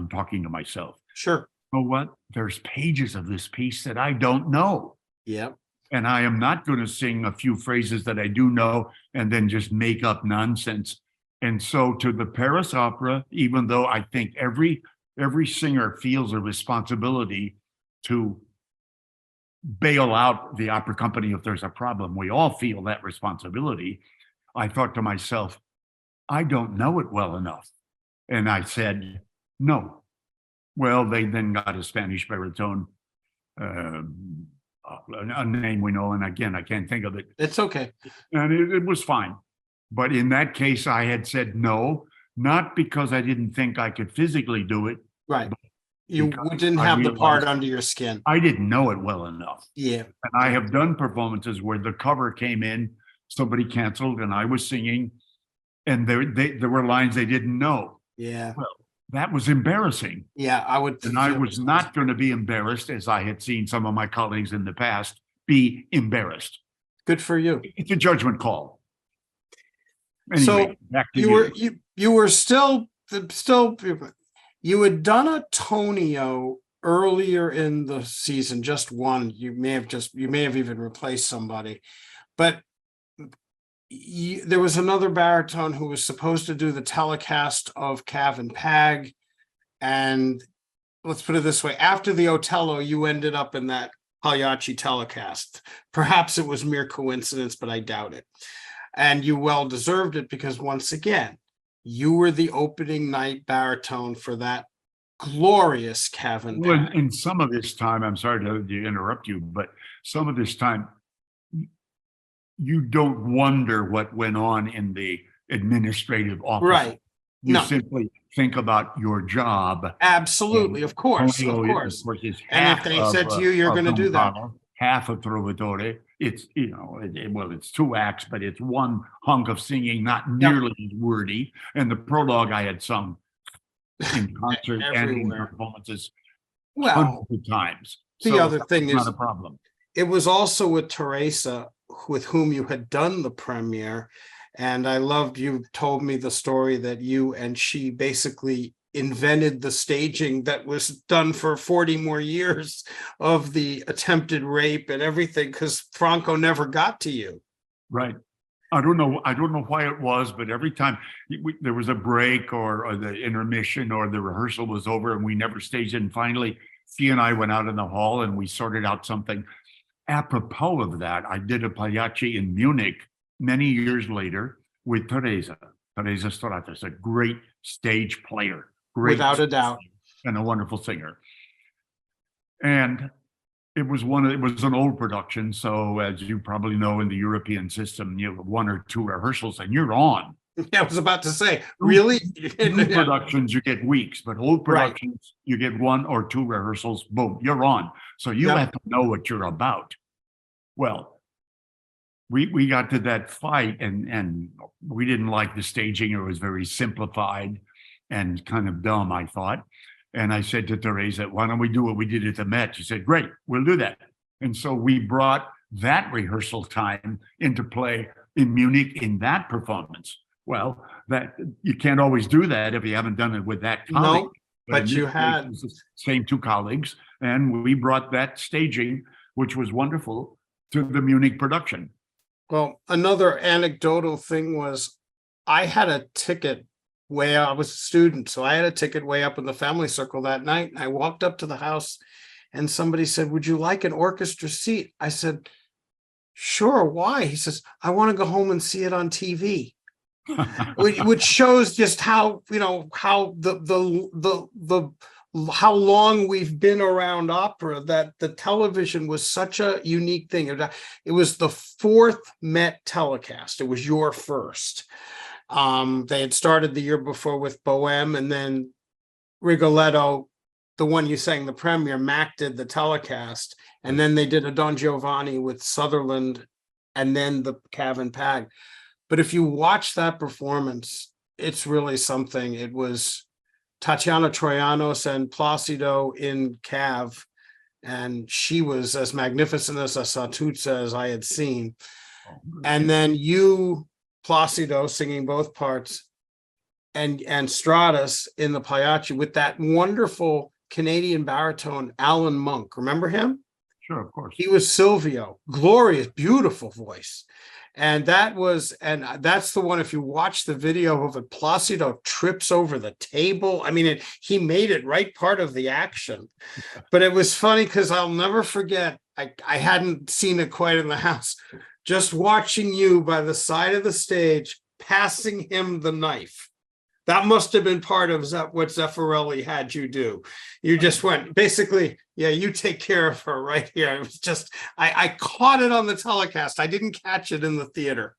talking to myself. Sure. You know what? There's pages of this piece that I don't know. Yep. And I am not going to sing a few phrases that I do know and then just make up nonsense. And so to the Paris Opera, even though I think every singer feels a responsibility to bail out the opera company if there's a problem, we all feel that responsibility. I thought to myself, I don't know it well enough. And I said, no. Well, they then got a Spanish baritone, a name we know, and again, I can't think of it. It's okay. And it was fine. But in that case, I had said no, not because I didn't think I could physically do it. Right. You didn't have the part under your skin. I didn't know it well enough. Yeah. And I have done performances where the cover came in, somebody canceled, and I was singing, and there were lines they didn't know. Yeah. Well, that was embarrassing. Yeah, I would. And I was not going to be embarrassed, as I had seen some of my colleagues in the past be embarrassed. Good for you. It's a judgment call. Anyway, So back to you were still you had done a Tonio earlier in the season, just one. You may have even replaced somebody, but there was another baritone who was supposed to do the telecast of Cav and Pag, and let's put it this way: after the Otello, you ended up in that Pagliacci telecast. Perhaps it was mere coincidence, but I doubt it. And you well deserved it because once again, you were the opening night baritone for that glorious Cav and Pag. in some of this time, I'm sorry to interrupt you, but some of this time, you don't wonder what went on in the administrative office. Right. You No. simply think about your job. Absolutely, of course, of Otello, course. Of course, is And if half they of, said to you, you're of going to Don do that. Carlo, half of Trovatore. It's, well, it's 2 acts, but it's one hunk of singing, not nearly as wordy. And the prologue I had sung in concert and in Everywhere. performances Well, hundreds of times. the So other thing that's is, not a problem. it was also with Teresa, with whom you had done the premiere. And I loved, you told me the story that you and she basically invented the staging that was done for 40 more years of the attempted rape and everything, because Franco never got to you. Right. I don't know why it was, but every time there was a break or the intermission or the rehearsal was over and we never staged it. And finally, she and I went out in the hall and we sorted out something. Apropos of that, I did a Pagliacci in Munich many years later with Teresa Storatas, a great stage player, Without a doubt, and a wonderful singer. And it was an old production. So as you probably know, in the European system, you have 1 or 2 rehearsals and you're on. I was about to say, really? New productions, you get weeks, but old productions, you get 1 or 2 rehearsals, boom, you're on. So you have to know what you're about. Well, we got to that fight and we didn't like the staging. It was very simplified and kind of dumb, I thought. And I said to Teresa, why don't we do what we did at the Met? She said, great, we'll do that. And so we brought that rehearsal time into play in Munich in that performance. Well, that you can't always do that if you haven't done it with that colleague. No, but you had the same 2 colleagues, and we brought that staging, which was wonderful, to the Munich production. Well, another anecdotal thing was I had a ticket I was a student, so I had a ticket way up in the family circle that night. And I walked up to the house and somebody said, would you like an orchestra seat? I said, sure, why? He says, I want to go home and see it on TV. Which shows just how, how how long we've been around opera, that the television was such a unique thing. It was the 4th Met telecast. It was your first. They had started the year before with Bohème, and then Rigoletto, the one you sang the premiere, Mac did the telecast, and then they did a Don Giovanni with Sutherland, and then the Cav and Pag. But if you watch that performance, it's really something. It was Tatiana Troyanos and Placido in Cav, and she was as magnificent as a Santuzza as I had seen. And then you, Placido, singing both parts, and Stratus in the Pagliacci with that wonderful Canadian baritone, Alan Monk. Remember him? Sure, of course. He was Silvio. Glorious, beautiful voice. And that's the one, if you watch the video of it, Placido trips over the table. I mean, he made it right part of the action. But it was funny because I'll never forget, I hadn't seen it quite in the house, just watching you by the side of the stage, passing him the knife. That must have been part of what Zeffirelli had you do. You just went, basically, yeah, you take care of her right here. It was just, I caught it on the telecast. I didn't catch it in the theater.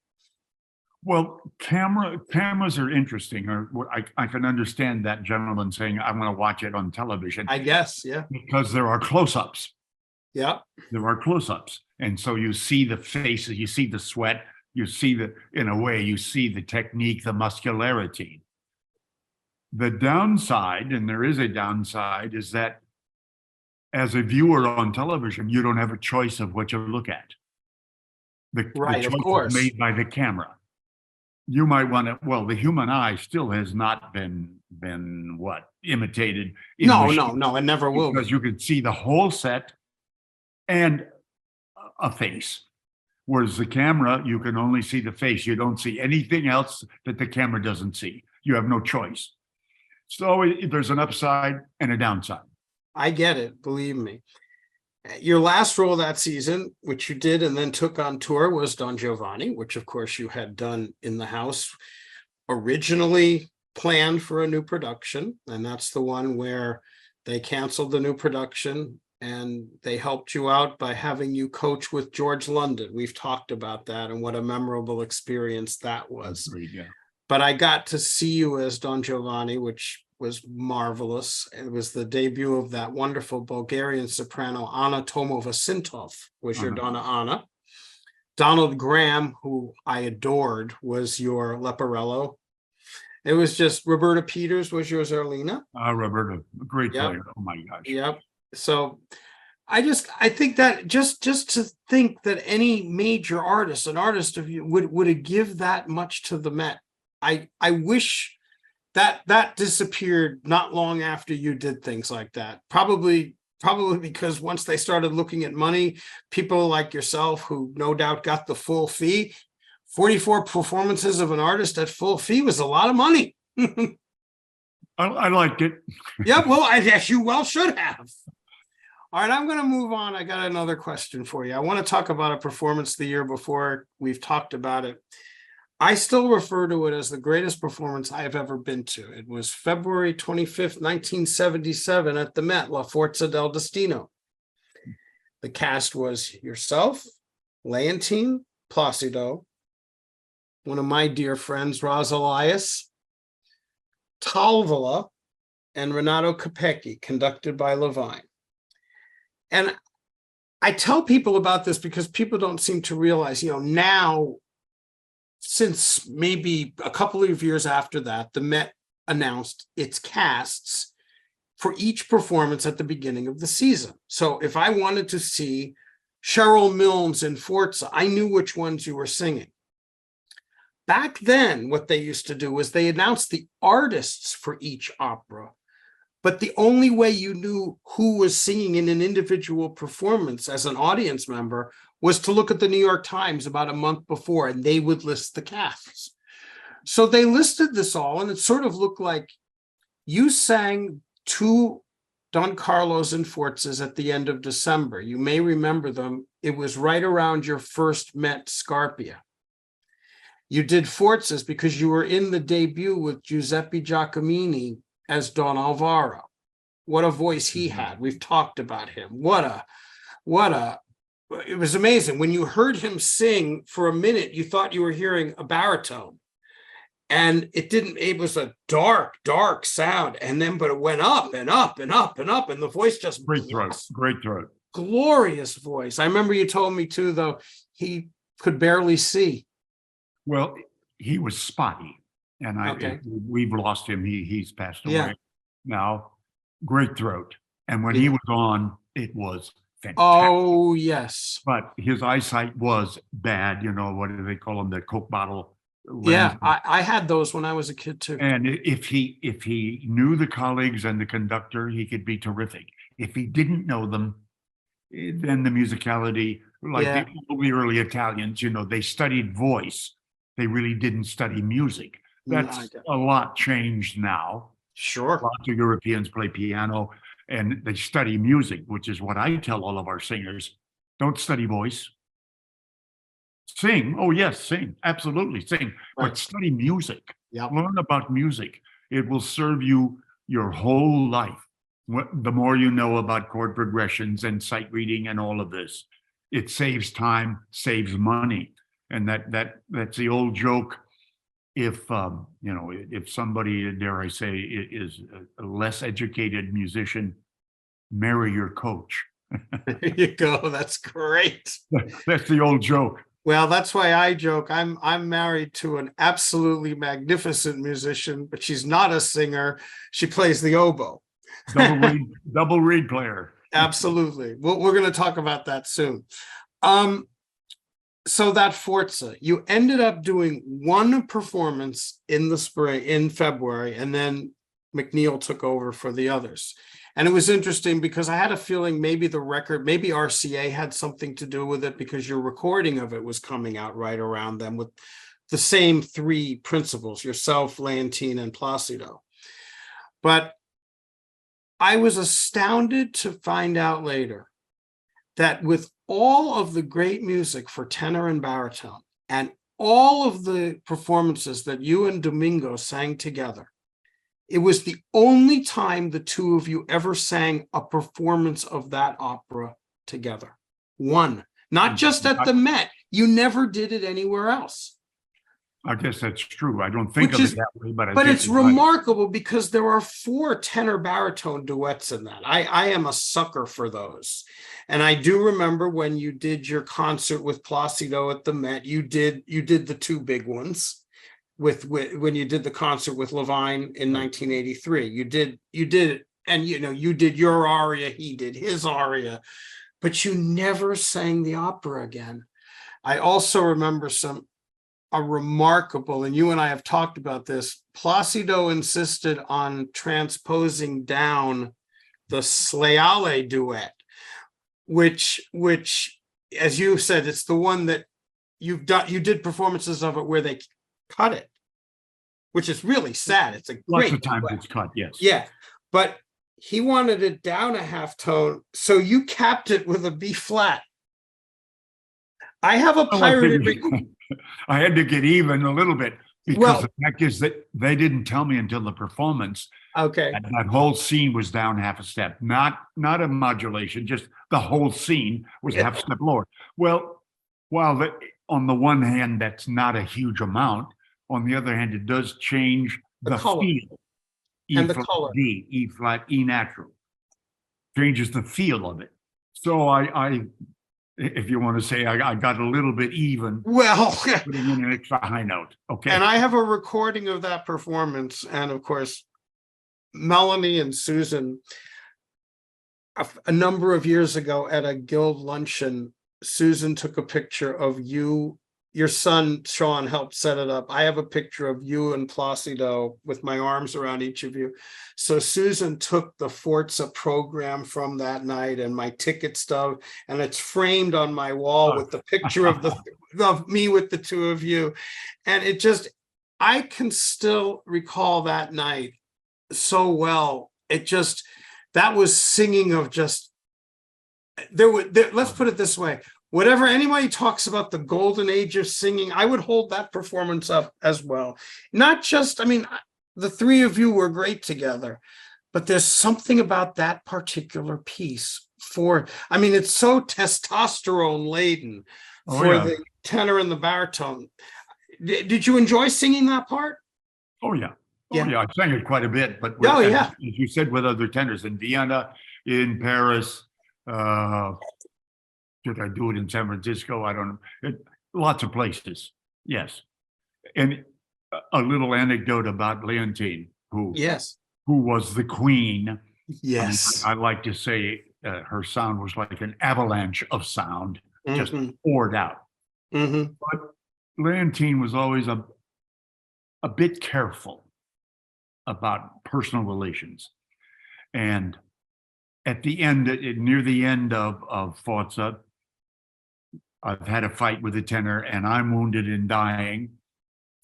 Well, cameras are interesting. Or I can understand that gentleman saying, I want to watch it on television. I guess, yeah. Because there are close-ups. Yeah. There are close-ups. And so you see the faces, you see the sweat, you see in a way, you see the technique, the muscularity. The downside, and there is a downside, is that as a viewer on television, you don't have a choice of what you look at. The choice of course, is made by the camera. You might want to, well, the human eye still has not been imitated. No, it never will. Because you can see the whole set and a face. Whereas the camera, you can only see the face. You don't see anything else that the camera doesn't see. You have no choice. So there's an upside and a downside. I get it, believe me. Your last role that season, which you did and then took on tour, was Don Giovanni, which of course you had done in the house, originally planned for a new production. And that's the one where they canceled the new production and they helped you out by having you coach with George London. We've talked about that and what a memorable experience that was. Agreed, yeah. But I got to see you as Don Giovanni, which was marvelous. It was the debut of that wonderful Bulgarian soprano, Anna Tomova-Sintov, was your Donna Anna. Donald Graham, who I adored, was your Leporello. It was just Roberta Peters was your Zerlina. Roberta, a great Yep. player. Oh my gosh. Yep. So I think that just to think that any major artist, an artist of you would give that much to the Met. I wish that disappeared not long after you did things like that. Probably because once they started looking at money, people like yourself who no doubt got the full fee, 44 performances of an artist at full fee was a lot of money. I liked it. Yeah, well, I guess you well should have. All right, I'm going to move on. I got another question for you. I want to talk about a performance the year before. We've talked about it. I still refer to it as the greatest performance I have ever been to. It was February 25th, 1977 at the Met, La Forza del Destino. The cast was yourself, Leontine, Placido, one of my dear friends, Ros Elias, Talvola, and Renato Capecchi, conducted by Levine. And I tell people about this because people don't seem to realize, now, since maybe a couple of years after that, the Met announced its casts for each performance at the beginning of the season. So if I wanted to see Sherrill Milnes in Forza, I knew which ones you were singing. Back then, what they used to do was they announced the artists for each opera, but the only way you knew who was singing in an individual performance as an audience member was to look at the New York Times about a month before, and they would list the casts. So they listed this all, and it sort of looked like you sang 2 Don Carlos and Forzas at the end of December. You may remember them. It was right around your first Met Scarpia. You did Forzas because you were in the debut with Giuseppe Giacomini as Don Alvaro. What a voice he had. We've talked about him. It was amazing. When you heard him sing for a minute, you thought you were hearing a baritone. And it was a dark sound. But it went up and up and up and up. And the voice just Great throat. Glorious voice. I remember you told me too, though, he could barely see. Well, he was spotty, and we've lost him. He's passed away now. Great throat, and when he was on, it was fantastic. Oh yes, but his eyesight was bad. What do they call them? The Coke bottle. Yeah, I had those when I was a kid too. And if he knew the colleagues and the conductor, he could be terrific. If he didn't know them, then the musicality, like the early Italians, they studied voice. They really didn't study music. That's a lot changed now. Sure. Lots of Europeans play piano and they study music, which is what I tell all of our singers. Don't study voice. Sing. Oh, yes, sing. Absolutely sing. Right. But study music. Yep. Learn about music. It will serve you your whole life. The more you know about chord progressions and sight reading and all of this, it saves time, saves money. And that's the old joke. If somebody, dare I say, is a less educated musician, marry your coach. There you go. That's great. That's the old joke. Well, that's why I joke. I'm married to an absolutely magnificent musician, but she's not a singer. She plays the oboe. Double reed player. Absolutely. We're going to talk about that soon. So that Forza, you ended up doing one performance in the spring, in February, and then McNeil took over for the others. And it was interesting because I had a feeling maybe maybe RCA had something to do with it because your recording of it was coming out right around them with the same 3 principals, yourself, Leontine, and Placido. But I was astounded to find out later that with all of the great music for tenor and baritone and all of the performances that you and Domingo sang together, It was the only time the two of you ever sang a performance of that opera together. One, not just at the Met. You never did it anywhere else. I guess that's true. I don't think Which of is- it that way, but But think it's you're right. remarkable because there are 4 tenor baritone duets in that. I am a sucker for those. And I do remember when you did your concert with Placido at the Met, you did the 2 big ones with when you did the concert with Levine in 1983. You did, and you did your aria, he did his aria, but you never sang the opera again. I also remember a remarkable, and you and I have talked about this, Placido insisted on transposing down the Sleale duet, which, as you said, it's the one that you did performances of it where they cut it, which is really sad. It's a Lots great of times duet. it's cut, yes. Yeah, but he wanted it down a half tone, so you capped it with a B flat. I have a Oh, I pirated figured- I had to get even a little bit because Well- the fact is that they didn't tell me until the performance okay. that whole scene was down half a step, not a modulation, just the whole scene was half a step lower. Well, while on the one hand, that's not a huge amount, on the other hand, it does change the color. feel. And the flat color. D, E flat, E natural. Changes the feel of it. So I if you want to say, I got a little bit even, Well, putting in an extra high note, okay? and I have a recording of that performance, and of course, Melanie and Susan, a number of years ago at a guild luncheon, Susan took a picture of you. Your son, Sean, helped set it up. I have a picture of you and Placido with my arms around each of you. So Susan took the Forza program from that night and my ticket stub, and it's framed on my wall with the picture of me with the 2 of you. And it just, I can still recall that night so well. That was singing of just, let's put it this way. Whatever anybody talks about the golden age of singing, I would hold that performance up as well. Not just, the 3 of you were great together, but there's something about that particular piece it's so testosterone laden for the tenor and the baritone. Did you enjoy singing that part? Oh, yeah. Oh, Yeah. yeah. I sang it quite a bit, but yeah. as you said, with other tenors in Vienna, in Paris, did I do it in San Francisco? I don't know. Lots of places. Yes. And a little anecdote about Leontine, who was the queen. Yes. I like to say her sound was like an avalanche of sound, just poured out. Mm-hmm. But Leontine was always a bit careful about personal relations. And at the end, near the end of Forza, I've had a fight with a tenor and I'm wounded and dying.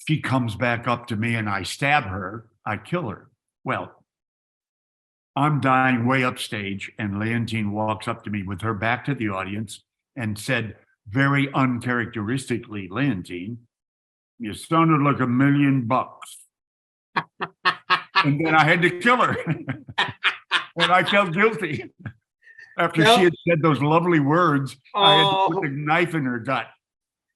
She comes back up to me and I stab her, I kill her. Well, I'm dying way upstage and Leontine walks up to me with her back to the audience and said, very uncharacteristically, Leontine, you sounded like $1 million. And then I had to kill her. And I felt guilty. After she had said those lovely words, I had to put the knife in her gut.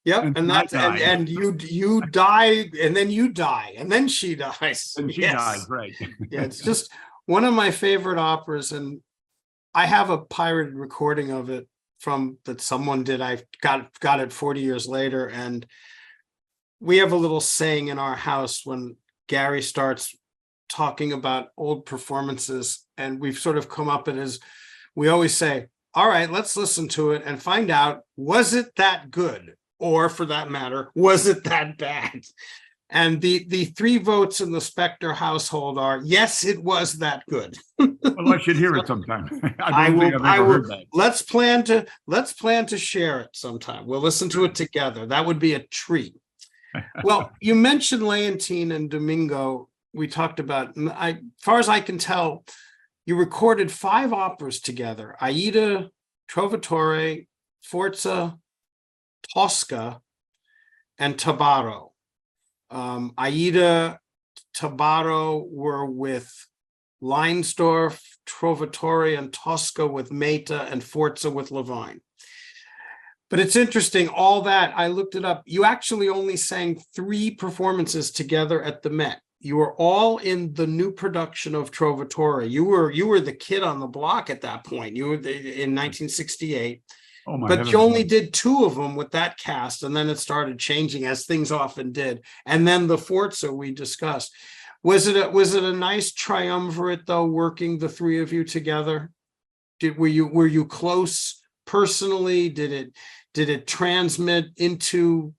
Yep, and that's and you die, and then you die, and then she dies. And she dies, right? Yeah, it's just one of my favorite operas, and I have a pirated recording of it that someone did. I got it 40 years later, and we have a little saying in our house when Garry starts talking about old performances, and we've sort of come up as we always say, all right, let's listen to it and find out, was it that good? Or for that matter, was it that bad? And the 3 votes in the Spector household are, yes, it was that good. Well, I should hear it sometime. I don't think I've ever heard that. Let's plan to share it sometime. We'll listen to it together. That would be a treat. Well, you mentioned Leontine and Domingo. We talked about, as far as I can tell, you recorded 5 operas together: Aida, Trovatore, Forza, Tosca, and Tabarro. Aida, Tabato were with Leinsdorf, Trovatore and Tosca with Meta, and Forza with Levine. But it's interesting, all that, I looked it up. You actually only sang 3 performances together at the Met. You were all in the new production of Trovatore. You were the kid on the block at that point. You were in 1968. Oh my But heavens. you only did 2 of them with that cast, and then it started changing, as things often did. And then the Forza we discussed. Was it a nice triumvirate though, working the 3 of you together? Were you close personally? Did it transmit into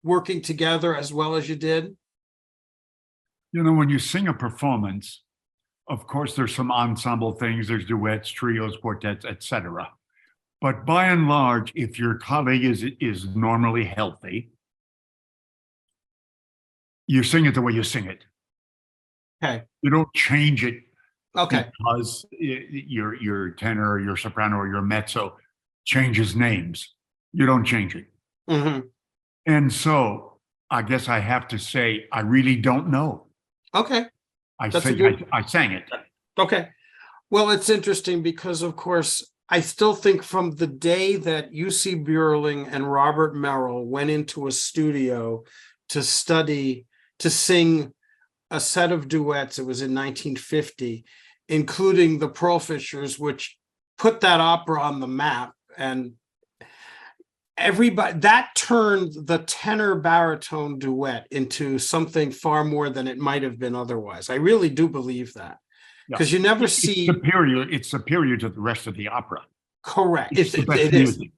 working together as well as you did? You know, when you sing a performance, of course, there's some ensemble things, there's duets, trios, quartets, etc. But by and large, if your colleague is normally healthy, you sing it the way you sing it. Okay. You don't change it Okay. because your tenor or your soprano or your mezzo changes names. You don't change it. Mm-hmm. And so I guess I have to say, I really don't know. Okay. I That's say a good- I sang it. Okay. Well, it's interesting because, of course, I still think from the day that UC Burling and Robert Merrill went into a studio to sing a set of duets, it was in 1950, including the Pearl Fishers, which put that opera on the map. And everybody, that turned the tenor baritone duet into something far more than it might have been otherwise. I really do believe that. Because you never see It's superior to the rest of the opera. correct. It's the best It is. music.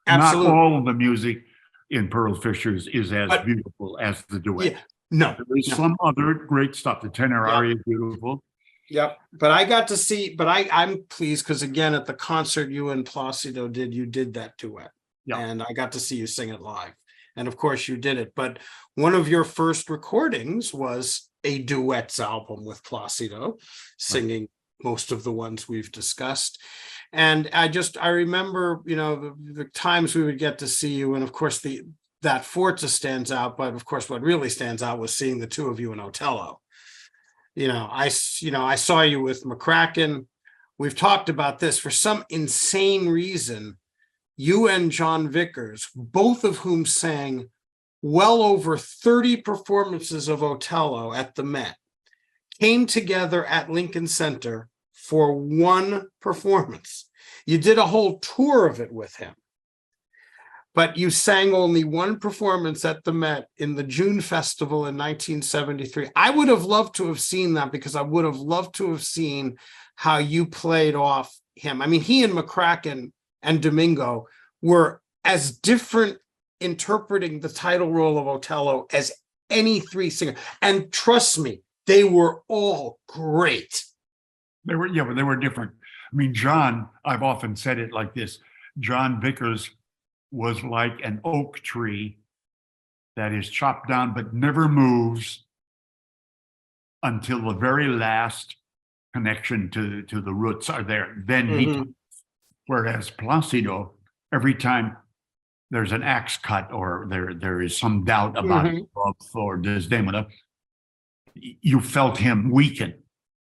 Absolutely. Not all of the music in Pearl Fishers is as But- beautiful as the duet. Yeah. No. There is no. some other great stuff. The tenor aria is beautiful. Yep. But I got to see, but I'm pleased because again, at the concert you and Placido did, you did that duet. Yeah. And I got to see you sing it live. And of course you did it. But one of your first recordings was a duets album with Placido, singing most of the ones we've discussed. And I remember, the times we would get to see you, and of course that Forza stands out, but of course what really stands out was seeing the 2 of you in Otello. I saw you with McCracken. We've talked about this. For some insane reason, you and John Vickers, both of whom sang well over 30 performances of Otello at the Met, came together at Lincoln Center for one performance. You did a whole tour of it with him, but you sang only one performance at the Met in the June Festival in 1973. I would have loved to have seen that because I would have loved to have seen how you played off him. I mean, he and McCracken and Domingo were as different interpreting the title role of Otello as any 3 singers. And trust me, they were all great. They were different. I mean, John, I've often said it like this. John Vickers was like an oak tree that is chopped down but never moves until the very last connection to the roots are there. Then he, whereas Placido, every time there's an axe cut or there is some doubt about love or Desdemona, you felt him weaken.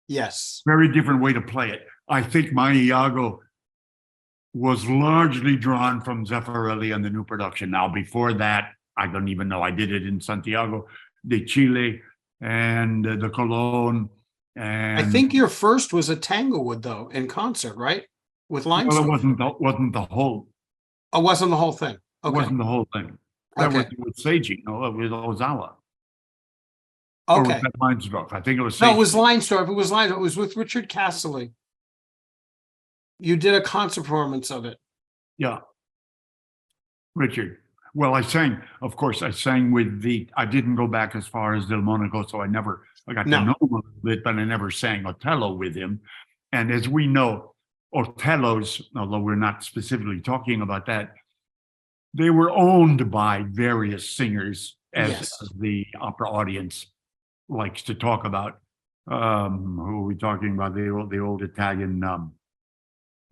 Yes. Very different way to play it. I think my Iago was largely drawn from Zeffirelli and the new production. Now, before that, I don't even know. I did it in Santiago de Chile and the Cologne. And I think your first was a Tanglewood, though, in concert, right? With Limestone. well, it wasn't the whole. Oh, wasn't the whole thing. It Okay. wasn't the whole thing. That Okay. was with Seiji. No, it was Ozawa. Okay. Or was that Leinsdorf? I think it was Seiji. No, it was Leinsdorf. It was with Richard Castley. You did a concert performance of it. Yeah. Richard. Well, I sang with I didn't go back as far as Del Monaco, so I got to know him a little bit, but I never sang Otello with him. And as we know, Otellos, although we're not specifically talking about that, they were owned by various singers, as the opera audience likes to talk about. Who are we talking about? The old Italian,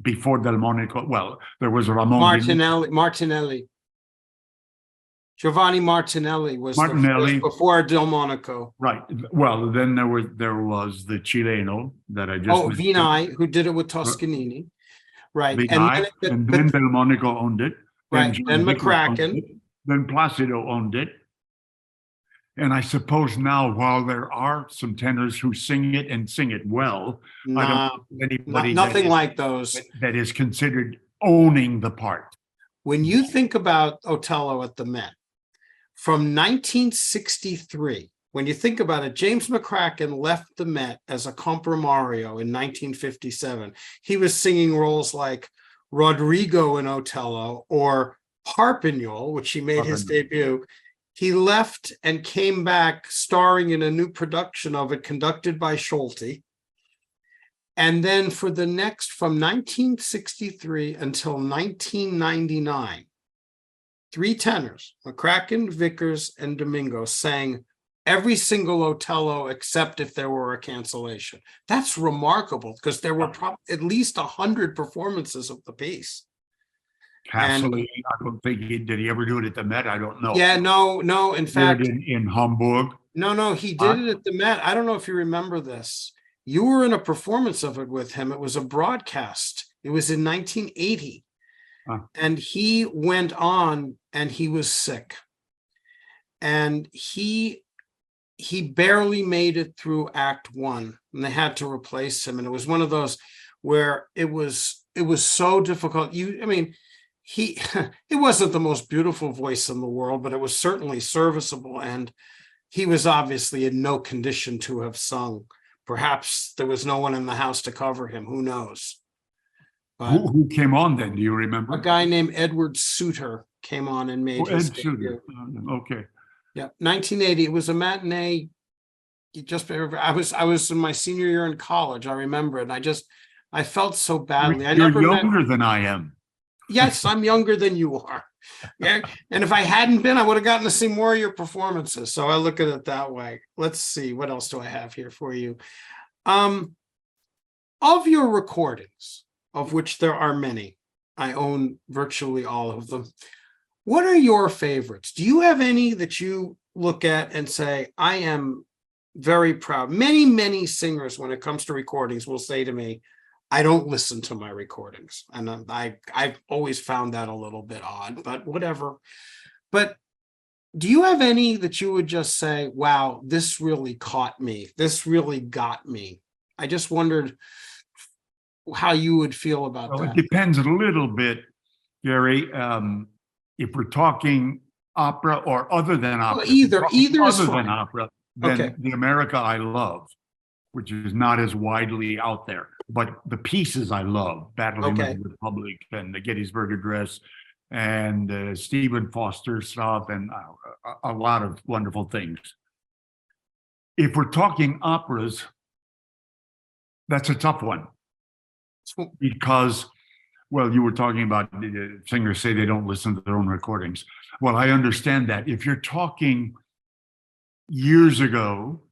before Del Monaco. Well, there was Ramon Martinelli. Giovanni Martinelli was the Martinelli. first before Delmonico. Right. Well, then there was the Chileno that I just Oh, mentioned. Vinay, who did it with Toscanini. Right. Vinay, and then Delmonico owned it. Right, John then Vickers owned McCracken. it, then Placido owned it. And I suppose now, while there are some tenors who sing it and sing it well, I don't know anybody nothing like those. that is considered owning the part. When you think about Otello at the Met, from 1963, when you think about it, James McCracken left the Met as a comprimario in 1957. He was singing roles like Rodrigo in Otello or Parpignol, which he made his debut. He left and came back starring in a new production of it conducted by Schulte. And then for the next, from 1963 until 1999, three tenors, McCracken, Vickers, and Domingo, sang every single Otello except if there were a cancellation. That's remarkable because there were at least 100 performances of the piece. Castle, I don't think did he ever do it at the Met? I don't know. Yeah, no. In fact, in Hamburg. No, he did it at the Met. I don't know if you remember this. You were in a performance of it with him. It was a broadcast. It was in 1980. And he went on and he was sick. And he barely made it through Act One, and they had to replace him. And it was one of those where it was so difficult. It wasn't the most beautiful voice in the world, but it was certainly serviceable. And he was obviously in no condition to have sung. Perhaps there was no one in the house to cover him. Who knows? But who came on then? Do you remember? a guy named Edward Suter came on and made his debut. Okay. Yeah, 1980. It was a matinee. I was in my senior year in college. I remember it. And I felt so badly. You're younger than I am. Yes, I'm younger than you are. Yeah, and if I hadn't been, I would have gotten to see more of your performances. So I look at it that way. Let's see, what else do I have here for you? Of your recordings, of which there are many, I own virtually all of them. What are your favorites? Do you have any that you look at and say, I am very proud? Many singers, when it comes to recordings, will say to me, I don't listen to my recordings. And I've always found that a little bit odd, but whatever. But do you have any that you would just say, wow, this really caught me. This really got me. I just wondered how you would feel about that. It depends a little bit, Gary. If we're talking opera or other than opera, well, either is other fine. than opera, then Okay. The America I Love, which is not as widely out there, but the pieces I love, Battling Okay. with the Republic and the Gettysburg Address and Stephen Foster stuff and a lot of wonderful things. If we're talking operas, that's a tough one because, well, you were talking about singers say they don't listen to their own recordings. Well, I understand that. If you're talking years ago,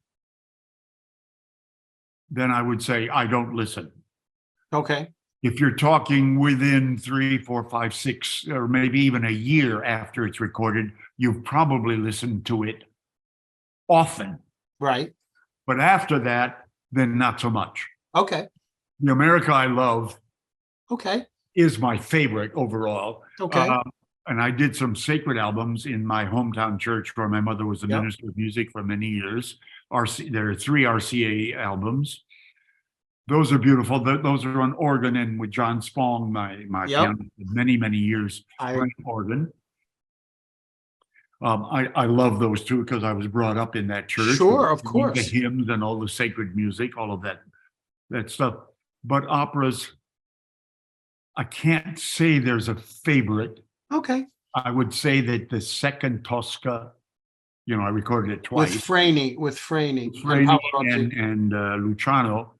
then I would say I don't listen. Okay. If you're talking within 3, 4, 5, 6, or maybe even a year after it's recorded, you've probably listened to it often. Right. But after that, then not so much. Okay. The America I Love Okay. is my favorite overall. Okay. And I did some sacred albums in my hometown church where my mother was a minister of music for many years. There are 3 RCA albums. Those are beautiful. Those are on organ and with John Spong, my pianist, many years playing organ. I love those too because I was brought up in that church. Sure, of course. The hymns and all the sacred music, all of that stuff. But operas, I can't say there's a favorite. Okay. I would say that the second Tosca, I recorded it twice. With Freni and Luciano.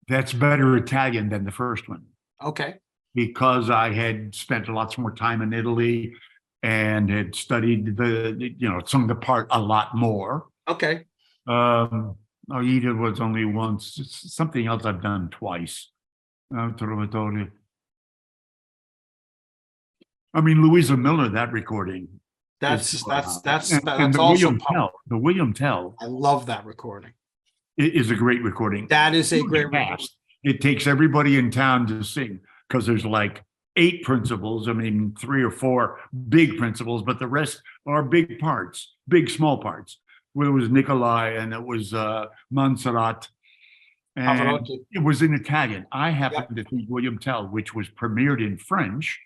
That's better Italian than the first one. Okay. Because I had spent lots more time in Italy and had studied sung the part a lot more. Okay. Aida was only once. Something else I've done twice. I mean, Louisa Miller, that recording. That's is- that's the also William Tell. The William Tell I love that recording. is a great recording. That is a Huge great recording. cast. It takes everybody in town to sing because there's like 8 principals. I mean, 3 or 4 big principals, but the rest are big parts, big small parts. Well, it was Nicolai and it was Montserrat. And Pavarotti. it was in Italian. I happened to think William Tell, which was premiered in French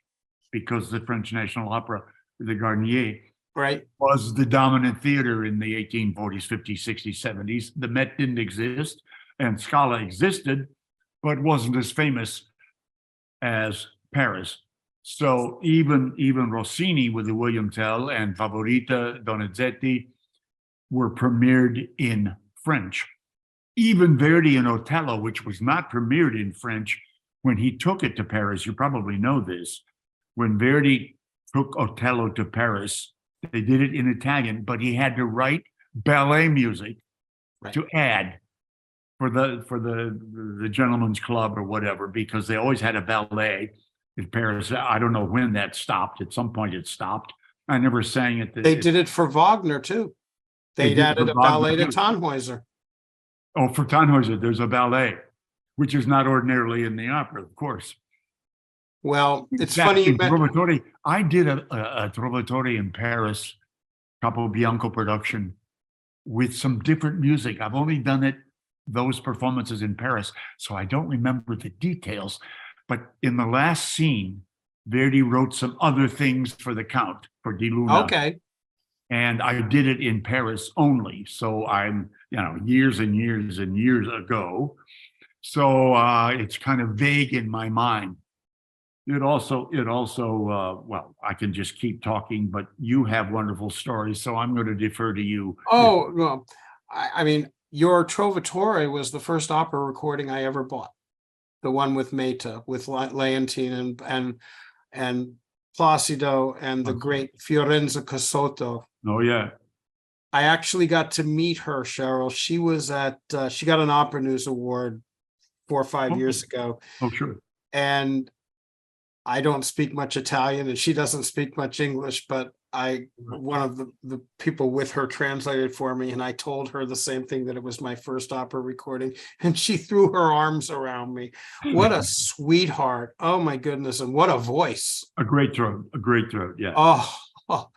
because the French National Opera, the Garnier, Right. was the dominant theater in the 1840s, 50s, 60s, 70s. The Met didn't exist and Scala existed, but wasn't as famous as Paris. So even Rossini with the William Tell and Favorita, Donizetti were premiered in French. Even Verdi and Otello, which was not premiered in French, when he took it to Paris, you probably know this, when Verdi took Otello to Paris, they did it in Italian, but he had to write ballet music to add for the gentleman's club or whatever, because they always had a ballet in Paris. I don't know when that stopped. At some point it stopped. I never sang it. They did it for Wagner too. They They did added for a ballet Wagner, to too. Tannhäuser. Oh, for Tannhäuser, there's a ballet, which is not ordinarily in the opera, of course. Well, it's In fact, funny you in mentioned. Trovatore, I did a Trovatore in Paris, Capobianco production, with some different music. I've only done those performances in Paris, so I don't remember the details. But in the last scene, Verdi wrote some other things for the Count, for Di Luna. Okay. And I did it in Paris only. So I'm, years and years and years ago. So it's kind of vague in my mind. It also, well, I can just keep talking, but you have wonderful stories, so I'm going to defer to you. Oh, well, I mean, your Trovatore was the first opera recording I ever bought. The one with Meta, with Leontine and Placido and the great Fiorenza Casotto. Oh, yeah. I actually got to meet her, Sherrill. She was she got an Opera News Award 4 or 5 years ago. Oh, sure. And I don't speak much Italian and she doesn't speak much English, but one of the people with her translated for me, and I told her the same thing, that it was my first opera recording, and she threw her arms around me. What a sweetheart. Oh my goodness. And what a voice. A great throat, yeah. Oh.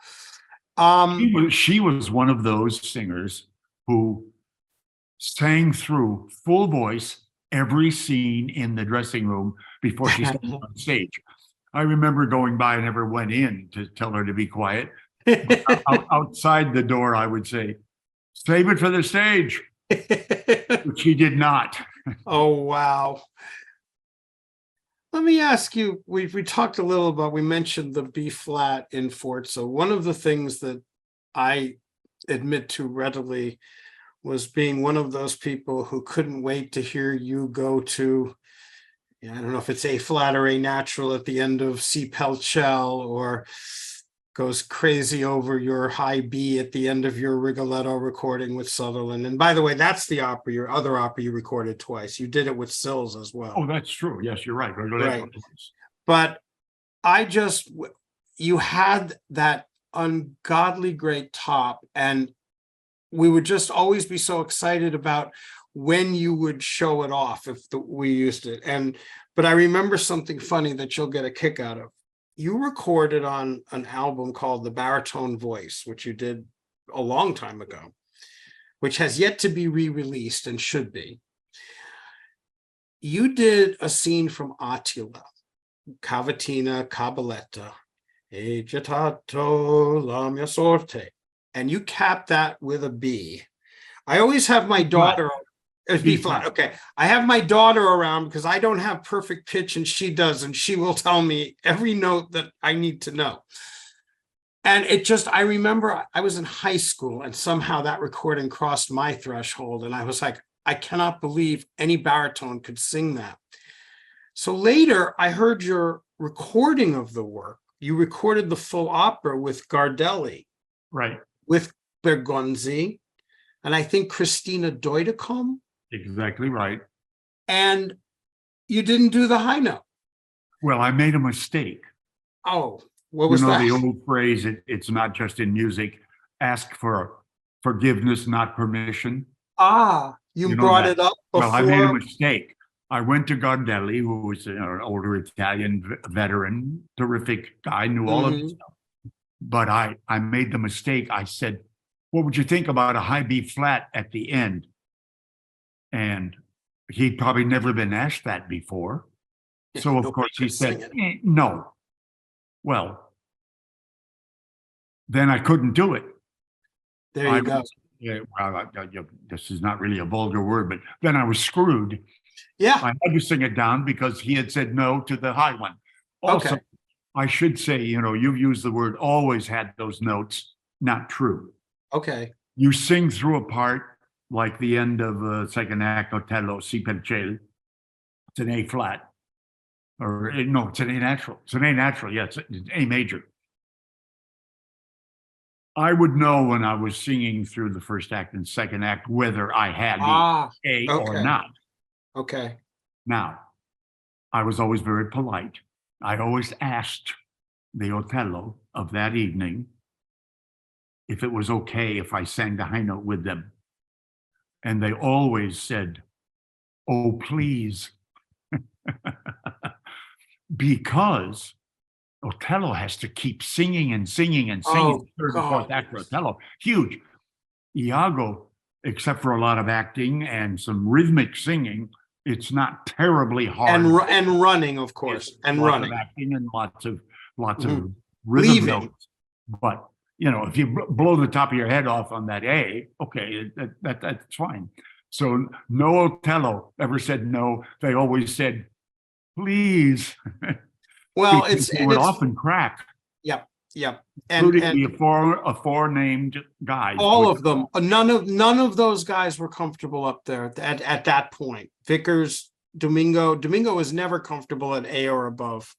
She was one of those singers who sang through full voice every scene in the dressing room before she stepped on stage. I remember going by, I never went in to tell her to be quiet. Outside the door, I would say, save it for the stage. But she did not. Oh, wow. Let me ask you, we talked a little about, we mentioned the B flat in Forza. One of the things that I admit to readily was being one of those people who couldn't wait to hear you go to, I don't know if it's A flat or A natural at the end of C Pelchel, or goes crazy over your high B at the end of your Rigoletto recording with Sutherland. And by the way, that's the opera, your other opera you recorded twice. You did it with Sills as well. Oh, that's true. Yes, you're right. Right. But you had that ungodly great top, and we would just always be so excited about when you would show it off if we used it. But I remember something funny that you'll get a kick out of. You recorded on an album called The Baritone Voice, which you did a long time ago, which has yet to be re-released and should be. You did a scene from Attila, Cavatina Cabaletta, E gettato la mia sorte, and you capped that with a B. I always have my daughter, B flat. Okay. I have my daughter around because I don't have perfect pitch and she does, and she will tell me every note that I need to know. And I remember I was in high school and somehow that recording crossed my threshold. And I was like, I cannot believe any baritone could sing that. So later I heard your recording of the work. You recorded the full opera with Gardelli. Right. With Bergonzi. And I think Christina Deutecom. Exactly right. And you didn't do the high note. Well, I made a mistake. Oh, What You was know that? the old phrase, it's not just in music, ask for forgiveness, not permission. Ah, you You know brought that. it up Well, I made a before. mistake. I went to Gardelli, who was an older Italian veteran, terrific guy, knew all of this Mhm. stuff. But I made the mistake. I said, what would you think about a high B flat at the end? And he'd probably never been asked that before. So of Nobody course he could sing said, it. no. Well, then I couldn't do it. There I you go. was, yeah, well, this is not really a vulgar word, but then I was screwed. Yeah. I had to sing it down because he had said no to the high one. Also, Okay. I should say, you've used the word always had those notes. Not true. Okay. You sing through a part like the end of second act, Otello, Si per ciel. It's an A flat. Or no, it's an A natural. It's an A natural. Yeah, it's A major. I would know when I was singing through the first act and second act whether I had the Ah, A or okay. not. Okay. Now, I was always very polite. I always asked the Otello of that evening if it was okay if I sang the high note with them. And they always said, oh, please. Because Otello has to keep singing and singing and singing. Oh, Third and fourth God. act for Otello, huge. Iago, except for a lot of acting and some rhythmic singing, it's not terribly hard. And running, of course, and lots running. of acting and lots of Mhm. rhythm Leaving. notes. But if you blow the top of your head off on that A, okay, that's fine. So no Otello ever said no. They always said, please. Well, Because they would often crack, yep, yep. including And the four named guys. all of them, none of those guys were comfortable up there at that point. Vickers, Domingo was never comfortable at A or above.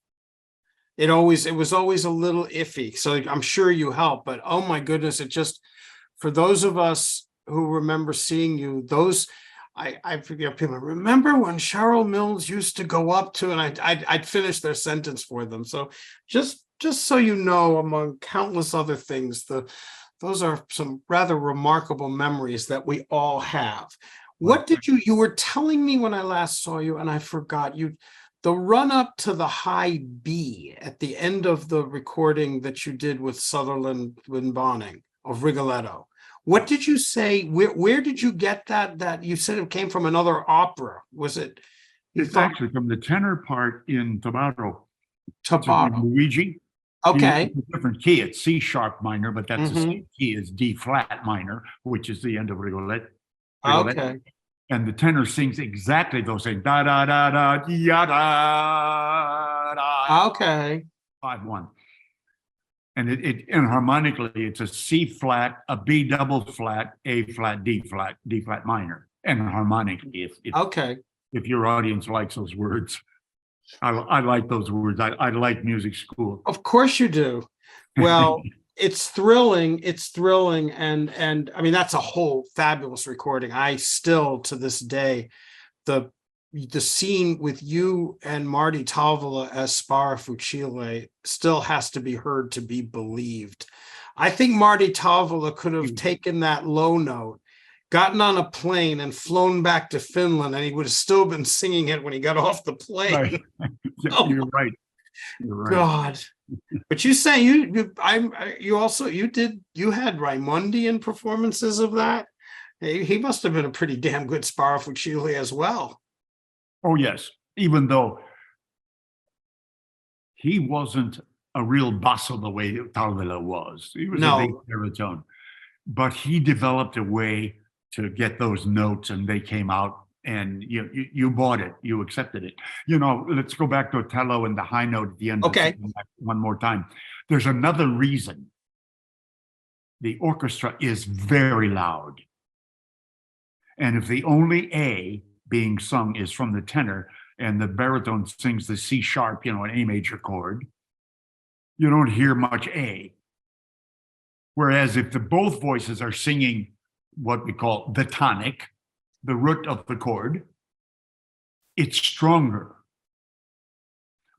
It was always a little iffy. So I'm sure you helped, but oh my goodness, it just, for those of us who remember seeing you, I forget people. Remember when Sherrill Milnes used to go up to, and I'd finish their sentence for them. So just so you know, among countless other things, those are some rather remarkable memories that we all have. What did you were telling me when I last saw you, and I forgot the run up to the high B at the end of the recording that you did with Sutherland and Bonning of Rigoletto. What did you say? Where did you get that you said it came from another opera? Was it? It's actually from the tenor part in Tabarro. Tabarro. Luigi. Okay. It's a different key. It's C sharp minor, but that's the Mhm. same key as D flat minor, which is the end of Rigoletto. Okay. And the tenor sings exactly those things. Da da da da ya da da. Okay. 5-1. And and harmonically, it's a C flat, a B double flat, A flat, D flat minor. And harmonically, Okay. if your audience likes those words, I like those words. I like music school. Of course you do. Well, it's thrilling. It's thrilling. And I mean, that's a whole fabulous recording. I still, to this day, the scene with you and Marty Talvola as Spara Fucile still has to be heard to be believed. I think Marty Talvola could have taken that low note, gotten on a plane and flown back to Finland, and he would have still been singing it when he got off the plane. Right. Oh, You're right. You're right. God. But you say you had Raimundian performances of that. He must have been a pretty damn good Spara Fucile as well. Oh, yes. Even though he wasn't a real basso the way Talvela was. He was a big baritone. But he developed a way to get those notes, and they came out, and you bought it. You accepted it. Let's go back to Otello and the high note at the end. Okay. One more time. There's another reason. The orchestra is very loud. And if the only A being sung is from the tenor and the baritone sings the C sharp, an A major chord, you don't hear much A. Whereas if both voices are singing what we call the tonic, the root of the chord, it's stronger.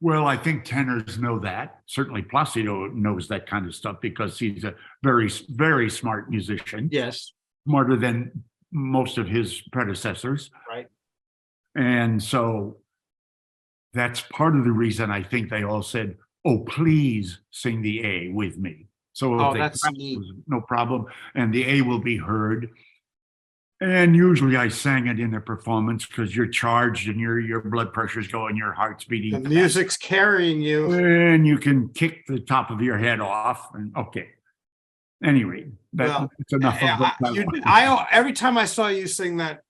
Well, I think tenors know that. Certainly Placido knows that kind of stuff because he's a very, very smart musician, Yes, smarter than most of his predecessors. right. And so that's part of the reason I think they all said, oh, please sing the A with me. So if Oh, they that's neat. no problem, and the A will be heard. And usually I sang it in a performance because you're charged and your blood pressure's going, your heart's beating The fast. music's carrying you. And you can kick the top of your head off. And okay. Anyway, Well, that's enough of that. every time I saw you sing that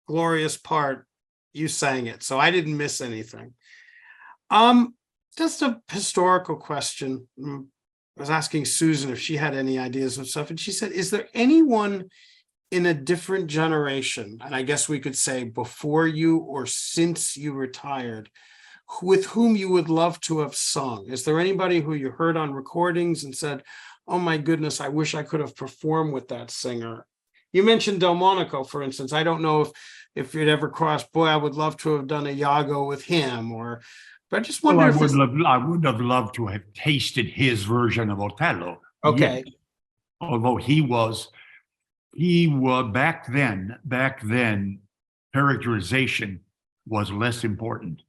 glorious part, you sang it, so I didn't miss anything. Just a historical question. I was asking Susan if she had any ideas of stuff, and she said, is there anyone in a different generation, and I guess we could say before you or since you retired, with whom you would love to have sung? Is there anybody who you heard on recordings and said, oh my goodness, I wish I could have performed with that singer? You mentioned Delmonico, for instance. I don't know if you'd ever crossed, boy, I would love to have done a Iago with him, but I just wonder Well, if I would have loved to have tasted his version of Otello. okay. Yes. Although he was back then, characterization was less important.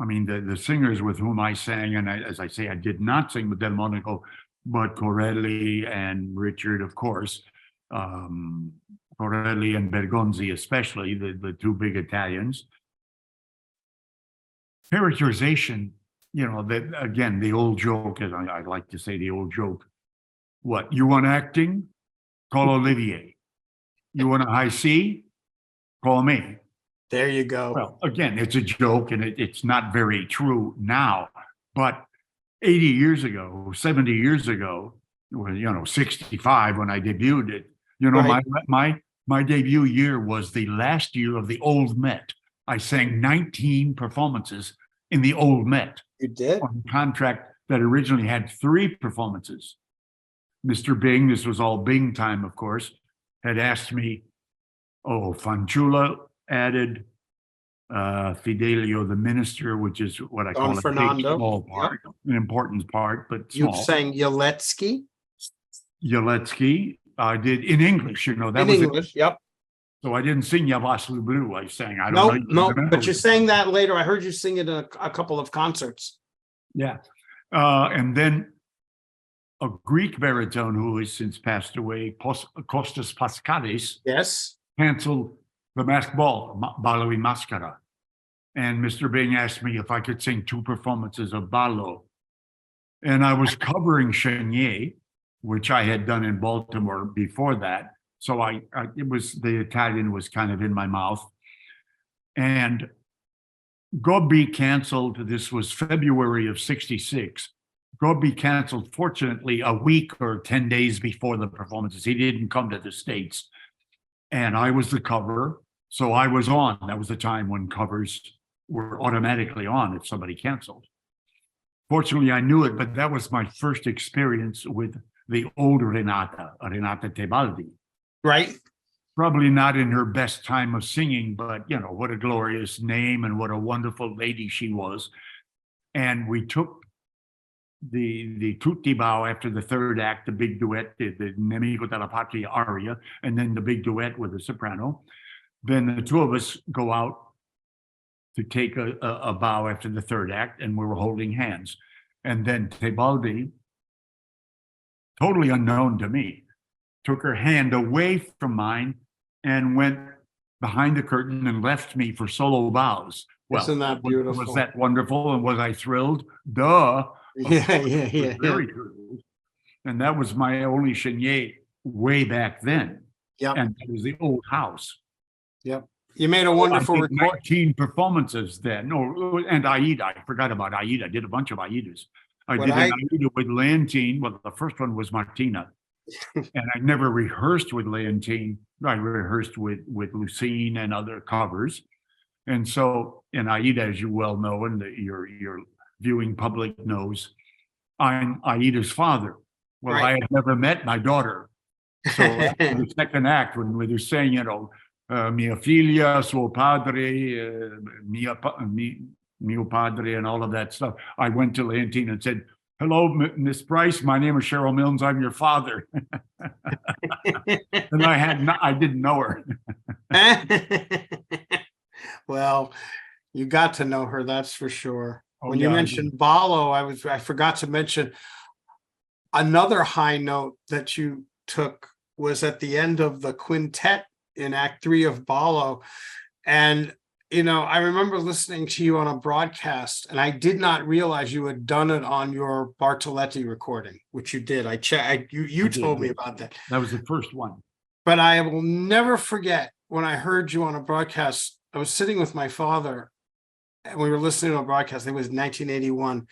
I mean, the singers with whom I sang, and as I say, I did not sing with Delmonico, but Corelli and Richard, of course, Corelli and Bergonzi, especially the two big Italians. Characterization, that again, the old joke, as I like to say, the old joke. What, you want acting? Call Olivier. You want a high C? Call me. There you go. Well, again, it's a joke and it's not very true now, but 80 years ago, 70 years ago, 65 when I debuted it, Right. my debut year was the last year of the old Met. I sang 19 performances in the old Met. You did? On a contract that originally had 3 performances. Mr. Bing, this was all Bing time, of course, had asked me, Fanciulla added, Fidelio, the minister, which is what I Don call Fernando. a small part, an important part, but You small. sang Yeletsky Yeletsky, I did in English, that in was English. Yep. So I didn't sing Yavaslu Blue. I sang, I don't know. No, but you sang that later. I heard you sing it in a couple of concerts. Yeah. And then a Greek baritone who has since passed away, Kostas Paskalis, Yes. canceled the masked ball, Ballo in Mascara. And Mr. Bing asked me if I could sing 2 performances of Ballo. And I was covering Chenier, which I had done in Baltimore before that. So it was, the Italian was kind of in my mouth. And Gobbi canceled, this was February of 66. Gobbi canceled, fortunately, a week or 10 days before the performances. He didn't come to the States. And I was the cover, so I was on. That was the time when covers were automatically on if somebody canceled. Fortunately, I knew it, but that was my first experience with the old Renata Tebaldi. Right. Probably not in her best time of singing, but what a glorious name and what a wonderful lady she was. And we took the tutti bow after the 3rd act, the big duet, the Nemico della Patria aria, and then the big duet with the soprano. Then the 2 of us go out to take a bow after the 3rd act, and we were holding hands. And then Tebaldi, totally unknown to me, took her hand away from mine and went behind the curtain and left me for solo bows. Well, isn't that beautiful? Was that wonderful? And was I thrilled? Duh. Yeah. Very thrilled. And that was my only Chenier way back then. Yep. And it was the old house. Yep. You made a wonderful record. 19 performances then. And Aida. I forgot about Aida. I did a bunch of Aidas. I did an Aida with Leontine. Well, the first one was Martina. And I never rehearsed with Leontine. I rehearsed with Lucine and other covers. And so in Aida, as you well know, and your viewing public knows, I'm Aida's father. Well, I had never met my daughter. So in the second act, when they're saying, mia figlia, suo padre, Mio Padre and all of that stuff. I went to Leontine and said, "Hello, Miss Price. My name is Sherrill Milnes. I'm your father." And I didn't know her. Well, you got to know her, that's for sure. Oh, When you yeah, I mentioned Ballo, I forgot to mention another high note that you took was at the end of the quintet in Act 3 of Ballo. And I remember listening to you on a broadcast, and I did not realize you had done it on your Bartoletti recording, which you did. You told me about that. That was the first one. But I will never forget when I heard you on a broadcast. I was sitting with my father, and we were listening to a broadcast. I think it was 1981.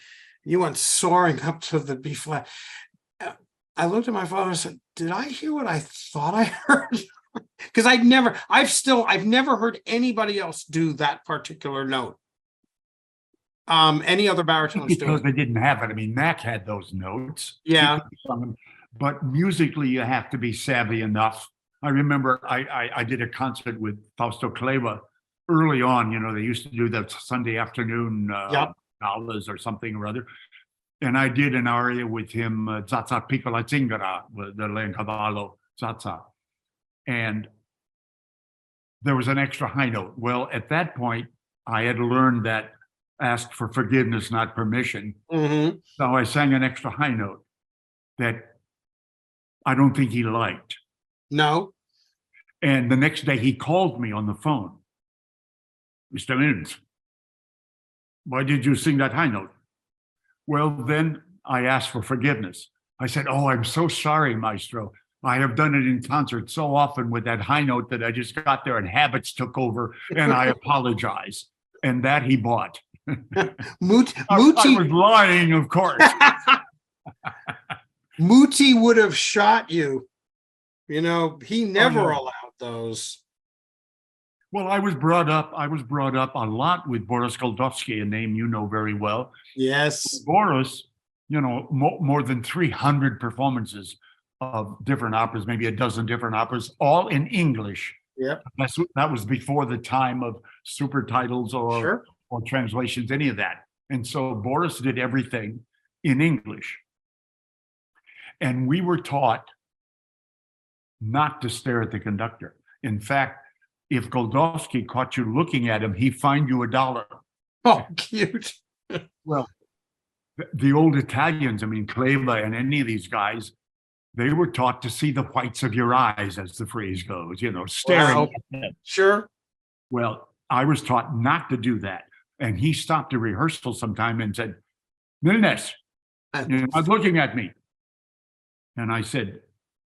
You went soaring up to the B flat. I looked at my father and said, "Did I hear what I thought I heard?" Because I've never heard anybody else do that particular note. Any other baritones do Because it. they didn't have it. I mean, Mac had those notes. Yeah. But musically, you have to be savvy enough. I remember I did a concert with Fausto Cleva early on. They used to do that Sunday afternoon galas or something or other. And I did an aria with him, Zazza Piccola Zingara, the Leoncavallo Zazza. And there was an extra high note. Well, at that point, I had learned that ask for forgiveness, not permission. Mm-hmm. So I sang an extra high note that I don't think he liked. No. And the next day he called me on the phone. "Mr. Milnes, why did you sing that high note?" Well, then I asked for forgiveness. I said, "Oh, I'm so sorry, Maestro. I have done it in concert so often with that high note that I just got there and habits took over, and I apologize." And that he bought. Muti I was lying, of course. Muti would have shot you. He never yeah. allowed those. Well, I was brought up a lot with Boris Goldovsky, a name you know very well. Yes. Boris, more than 300 performances of different operas, maybe a dozen different operas, all in English. Yep. That was before the time of super titles or translations, any of that. And so Boris did everything in English. And we were taught not to stare at the conductor. In fact, if Goldovsky caught you looking at him, he fined you $1. Oh, cute. Well, the old Italians, I mean, Cleva and any of these guys, they were taught to see the whites of your eyes, as the phrase goes, staring. Wow. At them. Sure. Well, I was taught not to do that. And he stopped a rehearsal sometime and said, "Milnes, you're not looking at me." And I said,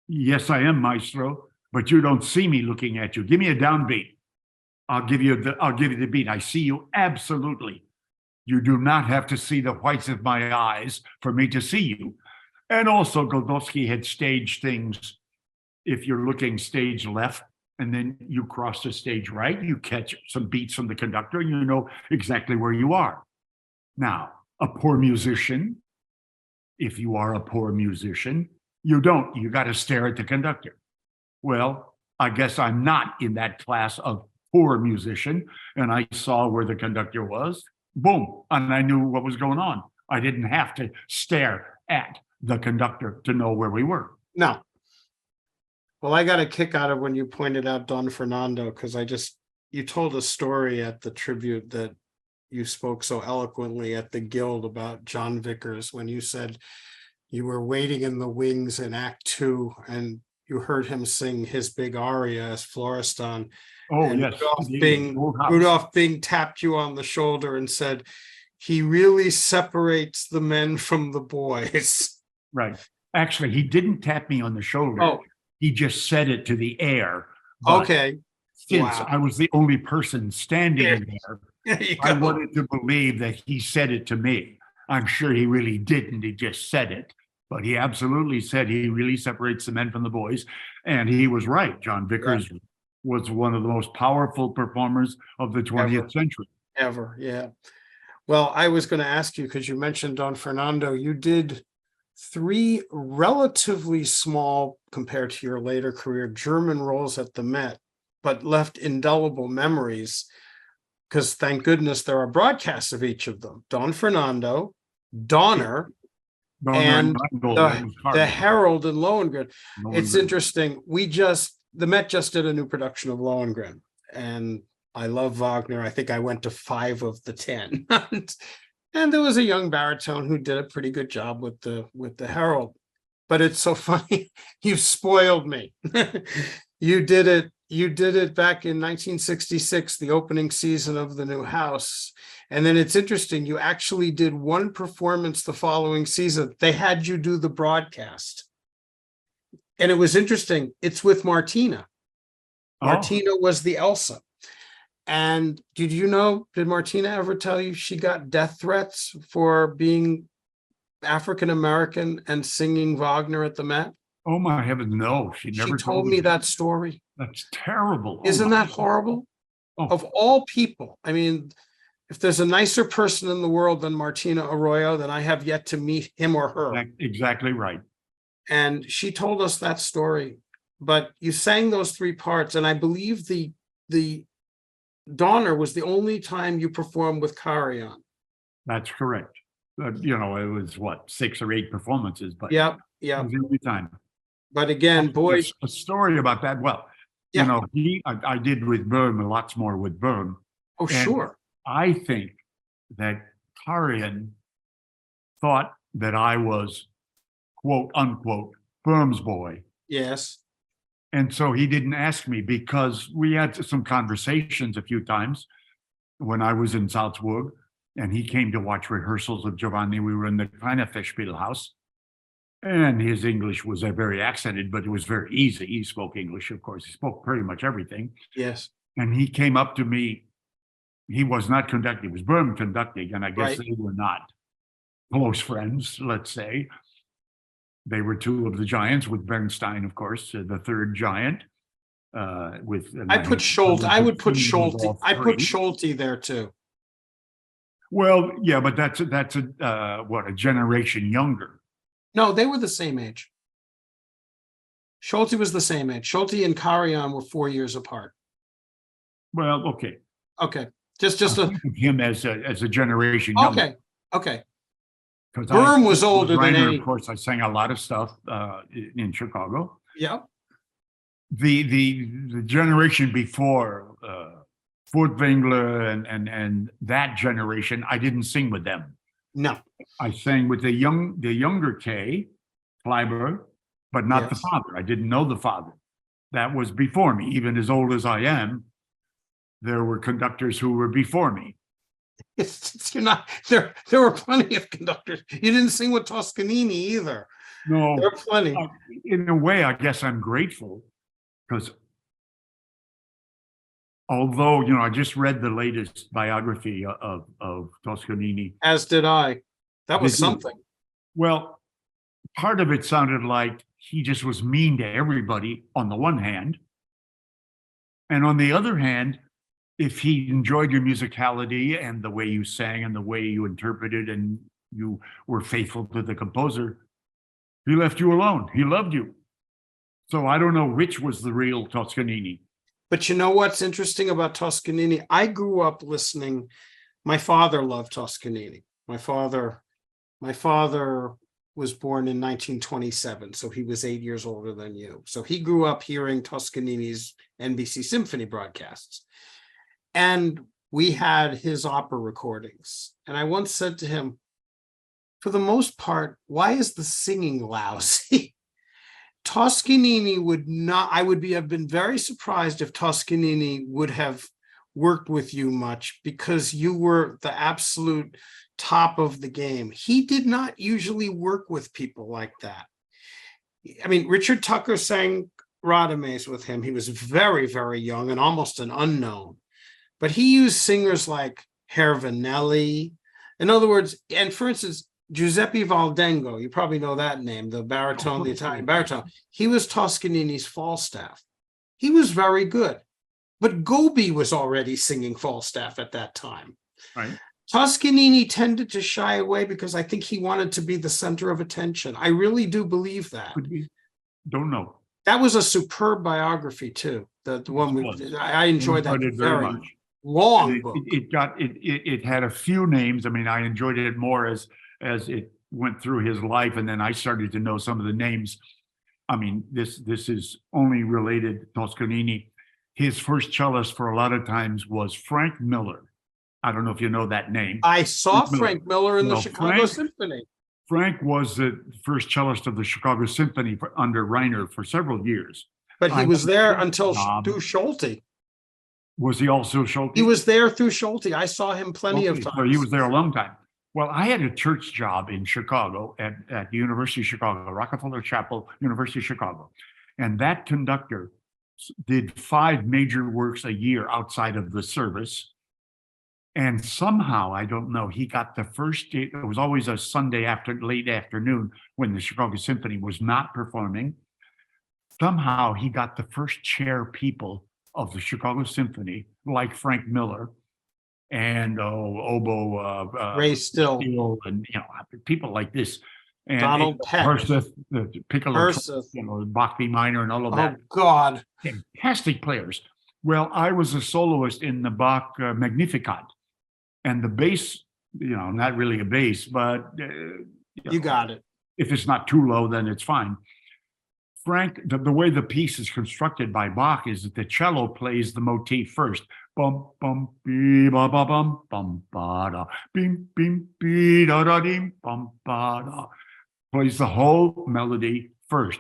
"Yes, I am, Maestro, but you don't see me looking at you. Give me a downbeat. I'll give you the beat. I see you absolutely. You do not have to see the whites of my eyes for me to see you." And also Goldovsky had staged things. If you're looking stage left and then you cross the stage right, you catch some beats from the conductor and you know exactly where you are. Now, a poor musician, if you are a poor musician, you got to stare at the conductor. Well, I guess I'm not in that class of poor musician, and I saw where the conductor was, boom, and I knew what was going on. I didn't have to stare at the conductor to know where we were. No. Well, I got a kick out of when you pointed out Don Fernando, because you told a story at the tribute that you spoke so eloquently at the Guild about John Vickers, when you said you were waiting in the wings in Act 2 and you heard him sing his big aria as Florestan. Oh, and yes. Rudolph Bing tapped you on the shoulder and said, "He really separates the men from the boys." Right. Actually, he didn't tap me on the shoulder. Oh. He just said it to the air. But okay. Since wow. I was the only person standing there, I go. wanted to believe that he said it to me. I'm sure he really didn't. He just said it. But he absolutely said he really separates the men from the boys. And he was right. John Vickers was one of the most powerful performers of the 20th century. Ever, yeah. Well, I was going to ask you, because you mentioned Don Fernando, you did 3 relatively small, compared to your later career, German roles at the Met, but left indelible memories. because thank goodness there are broadcasts of each of them. Don Fernando, Donner, and the Herald and Lohengrin. It's interesting. The Met just did a new production of Lohengrin, and I love Wagner. I think I went to 5 of the 10. And there was a young baritone who did a pretty good job with the Herald. But it's so funny. You spoiled me. You did it back in 1966, the opening season of the new house. And then it's interesting, you actually did one performance the following season. They had you do the broadcast. And it was interesting. It's with Martina. Martina was the Elsa. And did Martina ever tell you she got death threats for being African-American and singing Wagner at the Met? Oh my heavens, no. She never told me that story. That's terrible. Isn't that horrible? Oh. Of all people, I mean, if there's a nicer person in the world than Martina Arroyo, then I have yet to meet him or her. Exactly right. And she told us that story. But you sang those 3 parts, and I believe the Donner was the only time you performed with Carillon. That's correct. It was 6 or 8 performances, but Yep. it was every time. But again, boys, a story about that. Well, I did with Böhm, lots more with Böhm. Oh, sure. I think that Carillon thought that I was, quote unquote, Böhm's boy. Yes. And so he didn't ask me, because we had some conversations a few times when I was in Salzburg, and he came to watch rehearsals of Giovanni. We were in the Kleine Festspielhaus, and his English was very accented, but it was very easy. He spoke English, of course. He spoke pretty much everything. Yes. And he came up to me. He was not conducting, it was Böhm conducting, and I guess they were not close friends, let's say. They were 2 of the giants, with Bernstein, of course, the 3rd giant. I would put Schulte. I put Schulte there too. Well, yeah, but that's a generation younger. No, they were the same age. Schulte was the same age. Schulte and Carillon were 4 years apart. Well, okay. Okay. Just him as a generation younger. Okay. Böhm was older than any. Of course, I sang a lot of stuff in Chicago. Yeah. The generation before Furtwängler and that generation, I didn't sing with them. No. I sang with the younger Kay Kleiber, but not the father. I didn't know the father. That was before me. Even as old as I am, there were conductors who were before me. You're not there. There were plenty of conductors. You didn't sing with Toscanini either. No, there are plenty. In a way, I guess I'm grateful, because although I just read the latest biography of Toscanini, as did I. That was something. Well, part of it sounded like he just was mean to everybody on the one hand, and on the other hand, if he enjoyed your musicality and the way you sang and the way you interpreted and you were faithful to the composer, he left you alone. He loved you. So I don't know which was the real Toscanini. But you know what's interesting about Toscanini? I grew up listening. My father loved Toscanini. My father was born in 1927, so he was 8 years older than you. So he grew up hearing Toscanini's NBC Symphony broadcasts. And we had his opera recordings. And I once said to him, for the most part, why is the singing lousy? Toscanini would not, have been very surprised if Toscanini would have worked with you much, because you were the absolute top of the game. He did not usually work with people like that. I mean, Richard Tucker sang Radames with him. He was very, very young and almost an unknown. But he used singers like Herr Vanelli. In other words, and for instance, Giuseppe Valdengo, you probably know that name, the baritone, the Italian baritone. He was Toscanini's Falstaff. He was very good. But Gobi was already singing Falstaff at that time. Right. Toscanini tended to shy away because I think he wanted to be the center of attention. I really do believe that. Don't know. That was a superb biography too. The one I enjoyed that very much. Long book. It had a few names. I mean, I enjoyed it more as it went through his life, and then I started to know some of the names. I mean, this is only related Toscanini. His first cellist for a lot of times was Frank Miller. I don't know if you know that name. I saw Frank Frank Miller in the Well, Chicago Symphony. Frank was the first cellist of the Chicago Symphony under Reiner for several years. But he I was there had a until job. through Schulte. Was he also Schulte? He was there through Schulte. I saw him plenty of Okay, times. so he was there a long time. Well, I had a church job in Chicago at the University of Chicago, Rockefeller Chapel, University of Chicago. And that conductor did 5 major works a year outside of the service. And somehow, I don't know, he got the first day. It was always a Sunday late afternoon when the Chicago Symphony was not performing. Somehow he got the first chair people of the Chicago Symphony, like Frank Miller and oboe Ray Still, and people like this, and Donald Peck, Herseth, the piccolo, Herseth. Bach B minor, and all of Oh that. God! Fantastic players. Well, I was a soloist in the Bach Magnificat, and the bass, not really a bass, but You got it. if it's not too low, then it's fine. Frank, the way the piece is constructed by Bach is that the cello plays the motif first. Bum bum bee ba ba bum bum ba da bim bim bee da da dim bum ba da. Plays the whole melody first.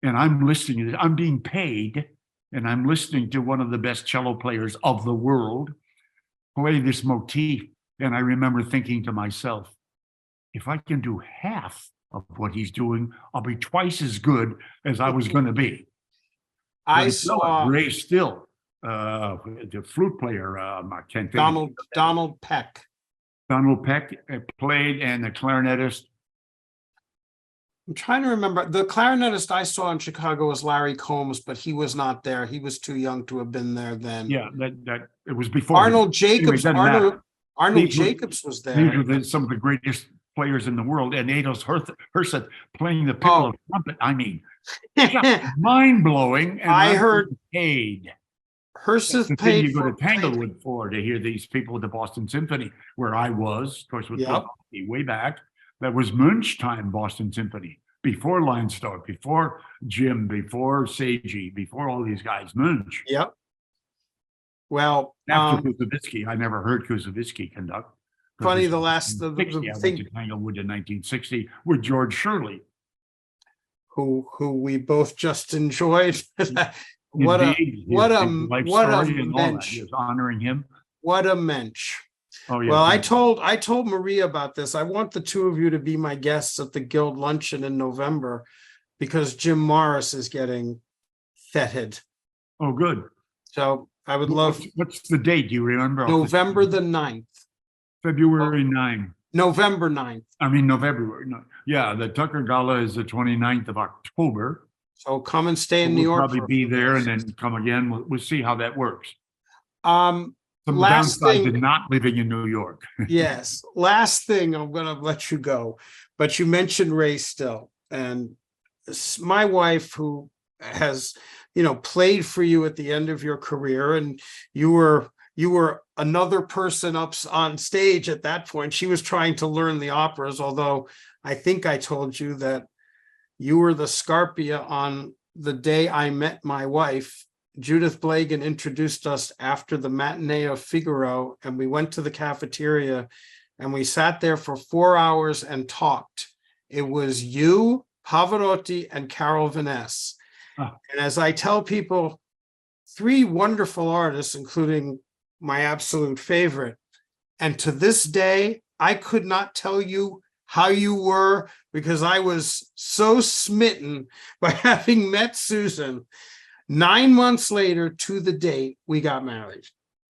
And I'm listening to this. I'm being paid, and I'm listening to one of the best cello players of the world play this motif. And I remember thinking to myself, if I can do half of what he's doing, I'll be twice as good as I was going to be. I saw Ray Still, the flute player, I can't think. Donald Peck. Donald Peck played, and the clarinetist. I'm trying to remember. The clarinetist I saw in Chicago was Larry Combs, but he was not there. He was too young to have been there then. Yeah, that it was before Arnold Jacobs. Anyway, Arnold Jacobs was there. These were some of the greatest players in the world, and Ados Herseth playing the piccolo trumpet. I mean, mind blowing. I heard paid. Herseth paid. paid. You go to Tanglewood for to hear these people with the Boston Symphony, where I was, of course, with way back. That was Munch time Boston Symphony, before Leinstorff, before Jim, before Seiji, before all these guys. Munch. Yep. Well, after Kusevitsky, I never heard Kusevitsky conduct. Funny, the last the thing. I went to Tanglewood in 1960 with George Shirley, who we both just enjoyed. What Indeed. a mensch! He was honoring him. What a mensch! Oh yeah. Well, I told Maria about this. I want the two of you to be my guests at the Guild luncheon in November, because Jim Morris is getting feted. Oh, good. So I would love. What's the date? Do you remember? November the 9th. February 9. November 9th. I mean, November. No. Yeah, the Tucker Gala is the 29th of October. So come and stay in New York. Probably be there and then come again. We'll see how that works. Some last downside thing, to not living in New York. Yes. Last thing, I'm going to let you go. But you mentioned Ray Still, and my wife, who has, played for you at the end of your career, and you were another person up on stage at that point. She was trying to learn the operas, although I think I told you that you were the Scarpia on the day I met my wife. Judith Blagan introduced us after the matinee of Figaro, and we went to the cafeteria and we sat there for 4 hours and talked. It was you, Pavarotti, and Carol Vaness. Oh. And as I tell people, 3 wonderful artists, including my absolute favorite. And to this day, I could not tell you how you were, because I was so smitten by having met Susan. 9 months later to the date, we got married.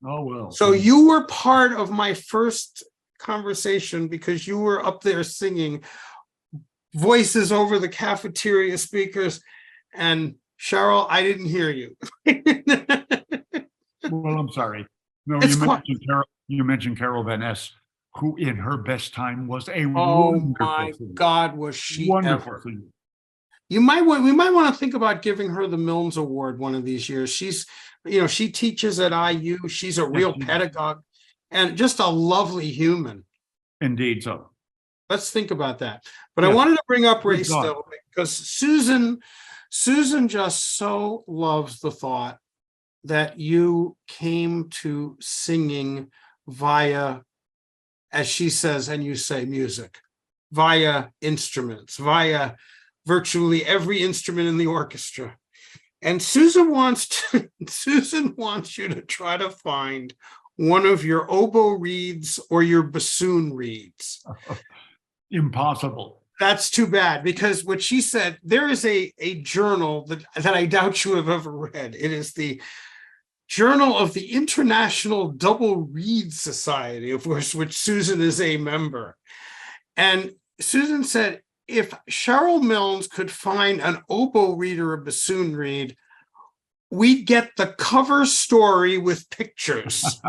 Oh, well. So you were part of my first conversation, because you were up there singing voices over the cafeteria speakers. And Sherrill, I didn't hear you. Well, I'm sorry. No, you mentioned Carol Vaness, who in her best time was a wonderful my singer. God, was she Wonderful ever. singer. we might want to think about giving her the Milnes Award one of these years. She's, she teaches at IU. She's a real pedagogue and just a lovely human. Indeed so. Let's think about that. But I Yes. wanted to bring up Good race thought. though, because Susan just so loves the thought that you came to singing via, as she says, and you say, music, via instruments, via virtually every instrument in the orchestra. And Susan wants you to try to find one of your oboe reeds or your bassoon reeds. Impossible. That's too bad, because what she said, there is a journal that I doubt you have ever read. It is the Journal of the International Double Reed Society, of which Susan is a member. And Susan said, if Sherrill Milnes could find an oboe reed or a bassoon reed, we'd get the cover story with pictures.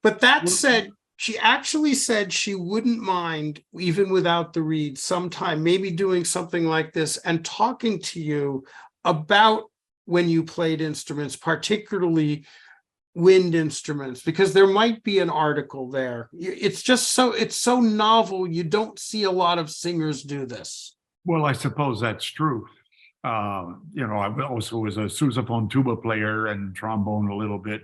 But that said, she actually said she wouldn't mind, even without the reed, sometime maybe doing something like this and talking to you about when you played instruments, particularly wind instruments, because there might be an article there. It's so novel. You don't see a lot of singers do this. Well, I suppose that's true. I also was a sousaphone tuba player and trombone a little bit.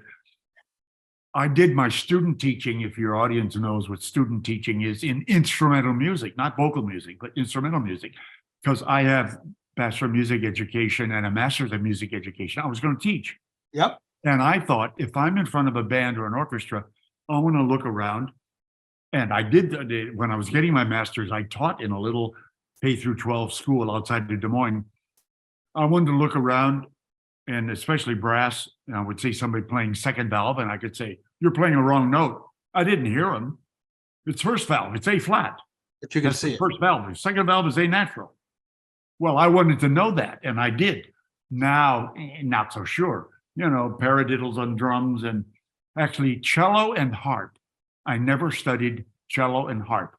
I did my student teaching, if your audience knows what student teaching is, in instrumental music, not vocal music, but instrumental music, because I have Bachelor of Music Education and a Master's of Music Education. I was going to teach. Yep. And I thought, if I'm in front of a band or an orchestra, I want to look around. And I did, when I was getting my master's, I taught in a little K through 12 school outside of Des Moines. I wanted to look around, and especially brass, and I would see somebody playing second valve, and I could say, you're playing a wrong note. I didn't hear them. It's first valve, it's A flat. But you can That's see the it. first valve. The second valve is A natural. Well, I wanted to know that, and I did. Now, not so sure. Paradiddles on drums, and actually cello and harp. I never studied cello and harp.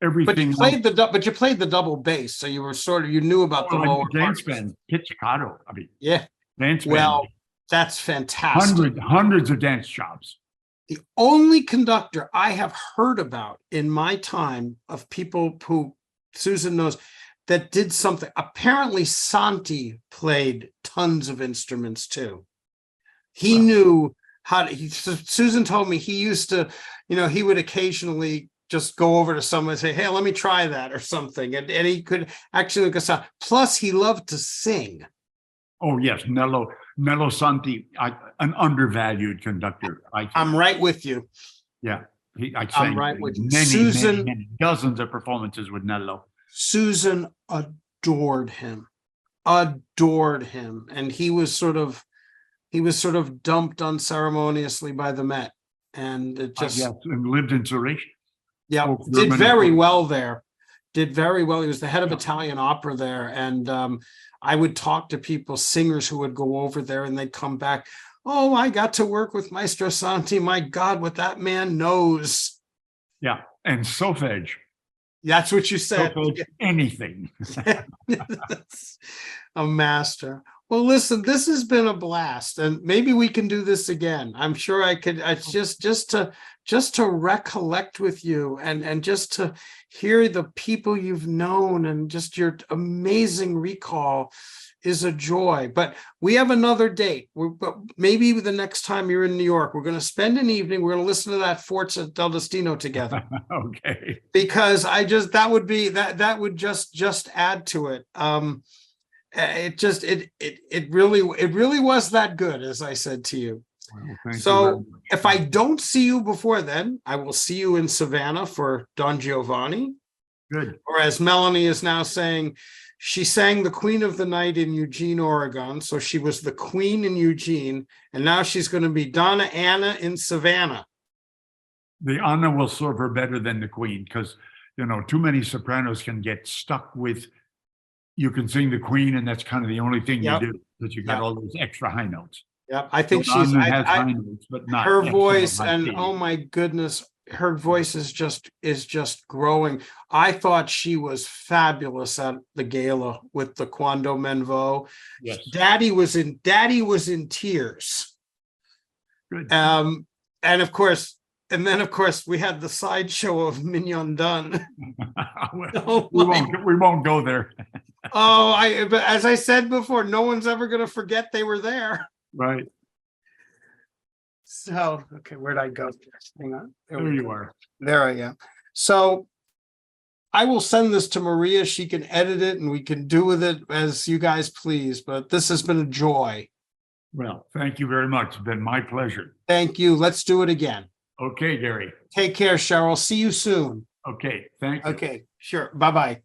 Everything. But you played the double bass, so you were you knew about the lower dance parts. band, pizzicato. I mean, Yeah. dance band. Well, that's fantastic. Hundreds of dance jobs. The only conductor I have heard about in my time of people who Susan knows that did something. Apparently, Santi played tons of instruments too. He knew how to. Susan told me he used to, he would occasionally just go over to someone and say, "Hey, let me try that," or something, and he could actually look us up. Plus, he loved to sing. Oh yes, Nello Santi, an undervalued conductor. I'm right with you. Yeah, I sang I'm right with you. many dozens of performances with Nello. Susan adored him, and he was sort of dumped unceremoniously by the Met, and it just yes, and lived in Zurich. Yeah, did very well there. Did very well. He was the head of Italian opera there, and I would talk to people, singers who would go over there, and they'd come back. Oh, I got to work with Maestro Santi. My God, what that man knows. Yeah, and solfege. That's what you said. Anything. A master. Well, listen, this has been a blast, and maybe we can do this again. I'm sure I could. It's just to recollect with you, and just to hear the people you've known, and just your amazing recall is a joy. But we have another date. But maybe the next time you're in New York, we're going to spend an evening. We're going to listen to that Forza del Destino together. Okay. Because that would just add to it. It really was that good, as I said to you. Well, so if I don't see you before then, I will see you in Savannah for Don Giovanni. Good. Or as Melanie is now saying, she sang the Queen of the Night in Eugene, Oregon. So she was the Queen in Eugene, and now she's going to be Donna Anna in Savannah. The Anna will serve her better than the Queen, because too many sopranos can get stuck with. You can sing the Queen, and that's kind of the only thing you do, because you got all those extra high notes. Yep, I think so she's has high notes, but not her voice, high and key. oh my goodness, her voice is just growing. I thought she was fabulous at the gala with the Quando Menvo. Yes. Daddy was in tears. Good. And of course, we had the sideshow of Mignon Dunn. Oh we won't go there. but as I said before, no one's ever going to forget they were there. Right. So, okay, where'd I go? Hang on. There you are. There I am. So I will send this to Maria. She can edit it and we can do with it as you guys please. But this has been a joy. Well, thank you very much. It's been my pleasure. Thank you. Let's do it again. Okay, Gary. Take care, Cheryl. See you soon. Okay, thank you. Okay, sure. Bye-bye.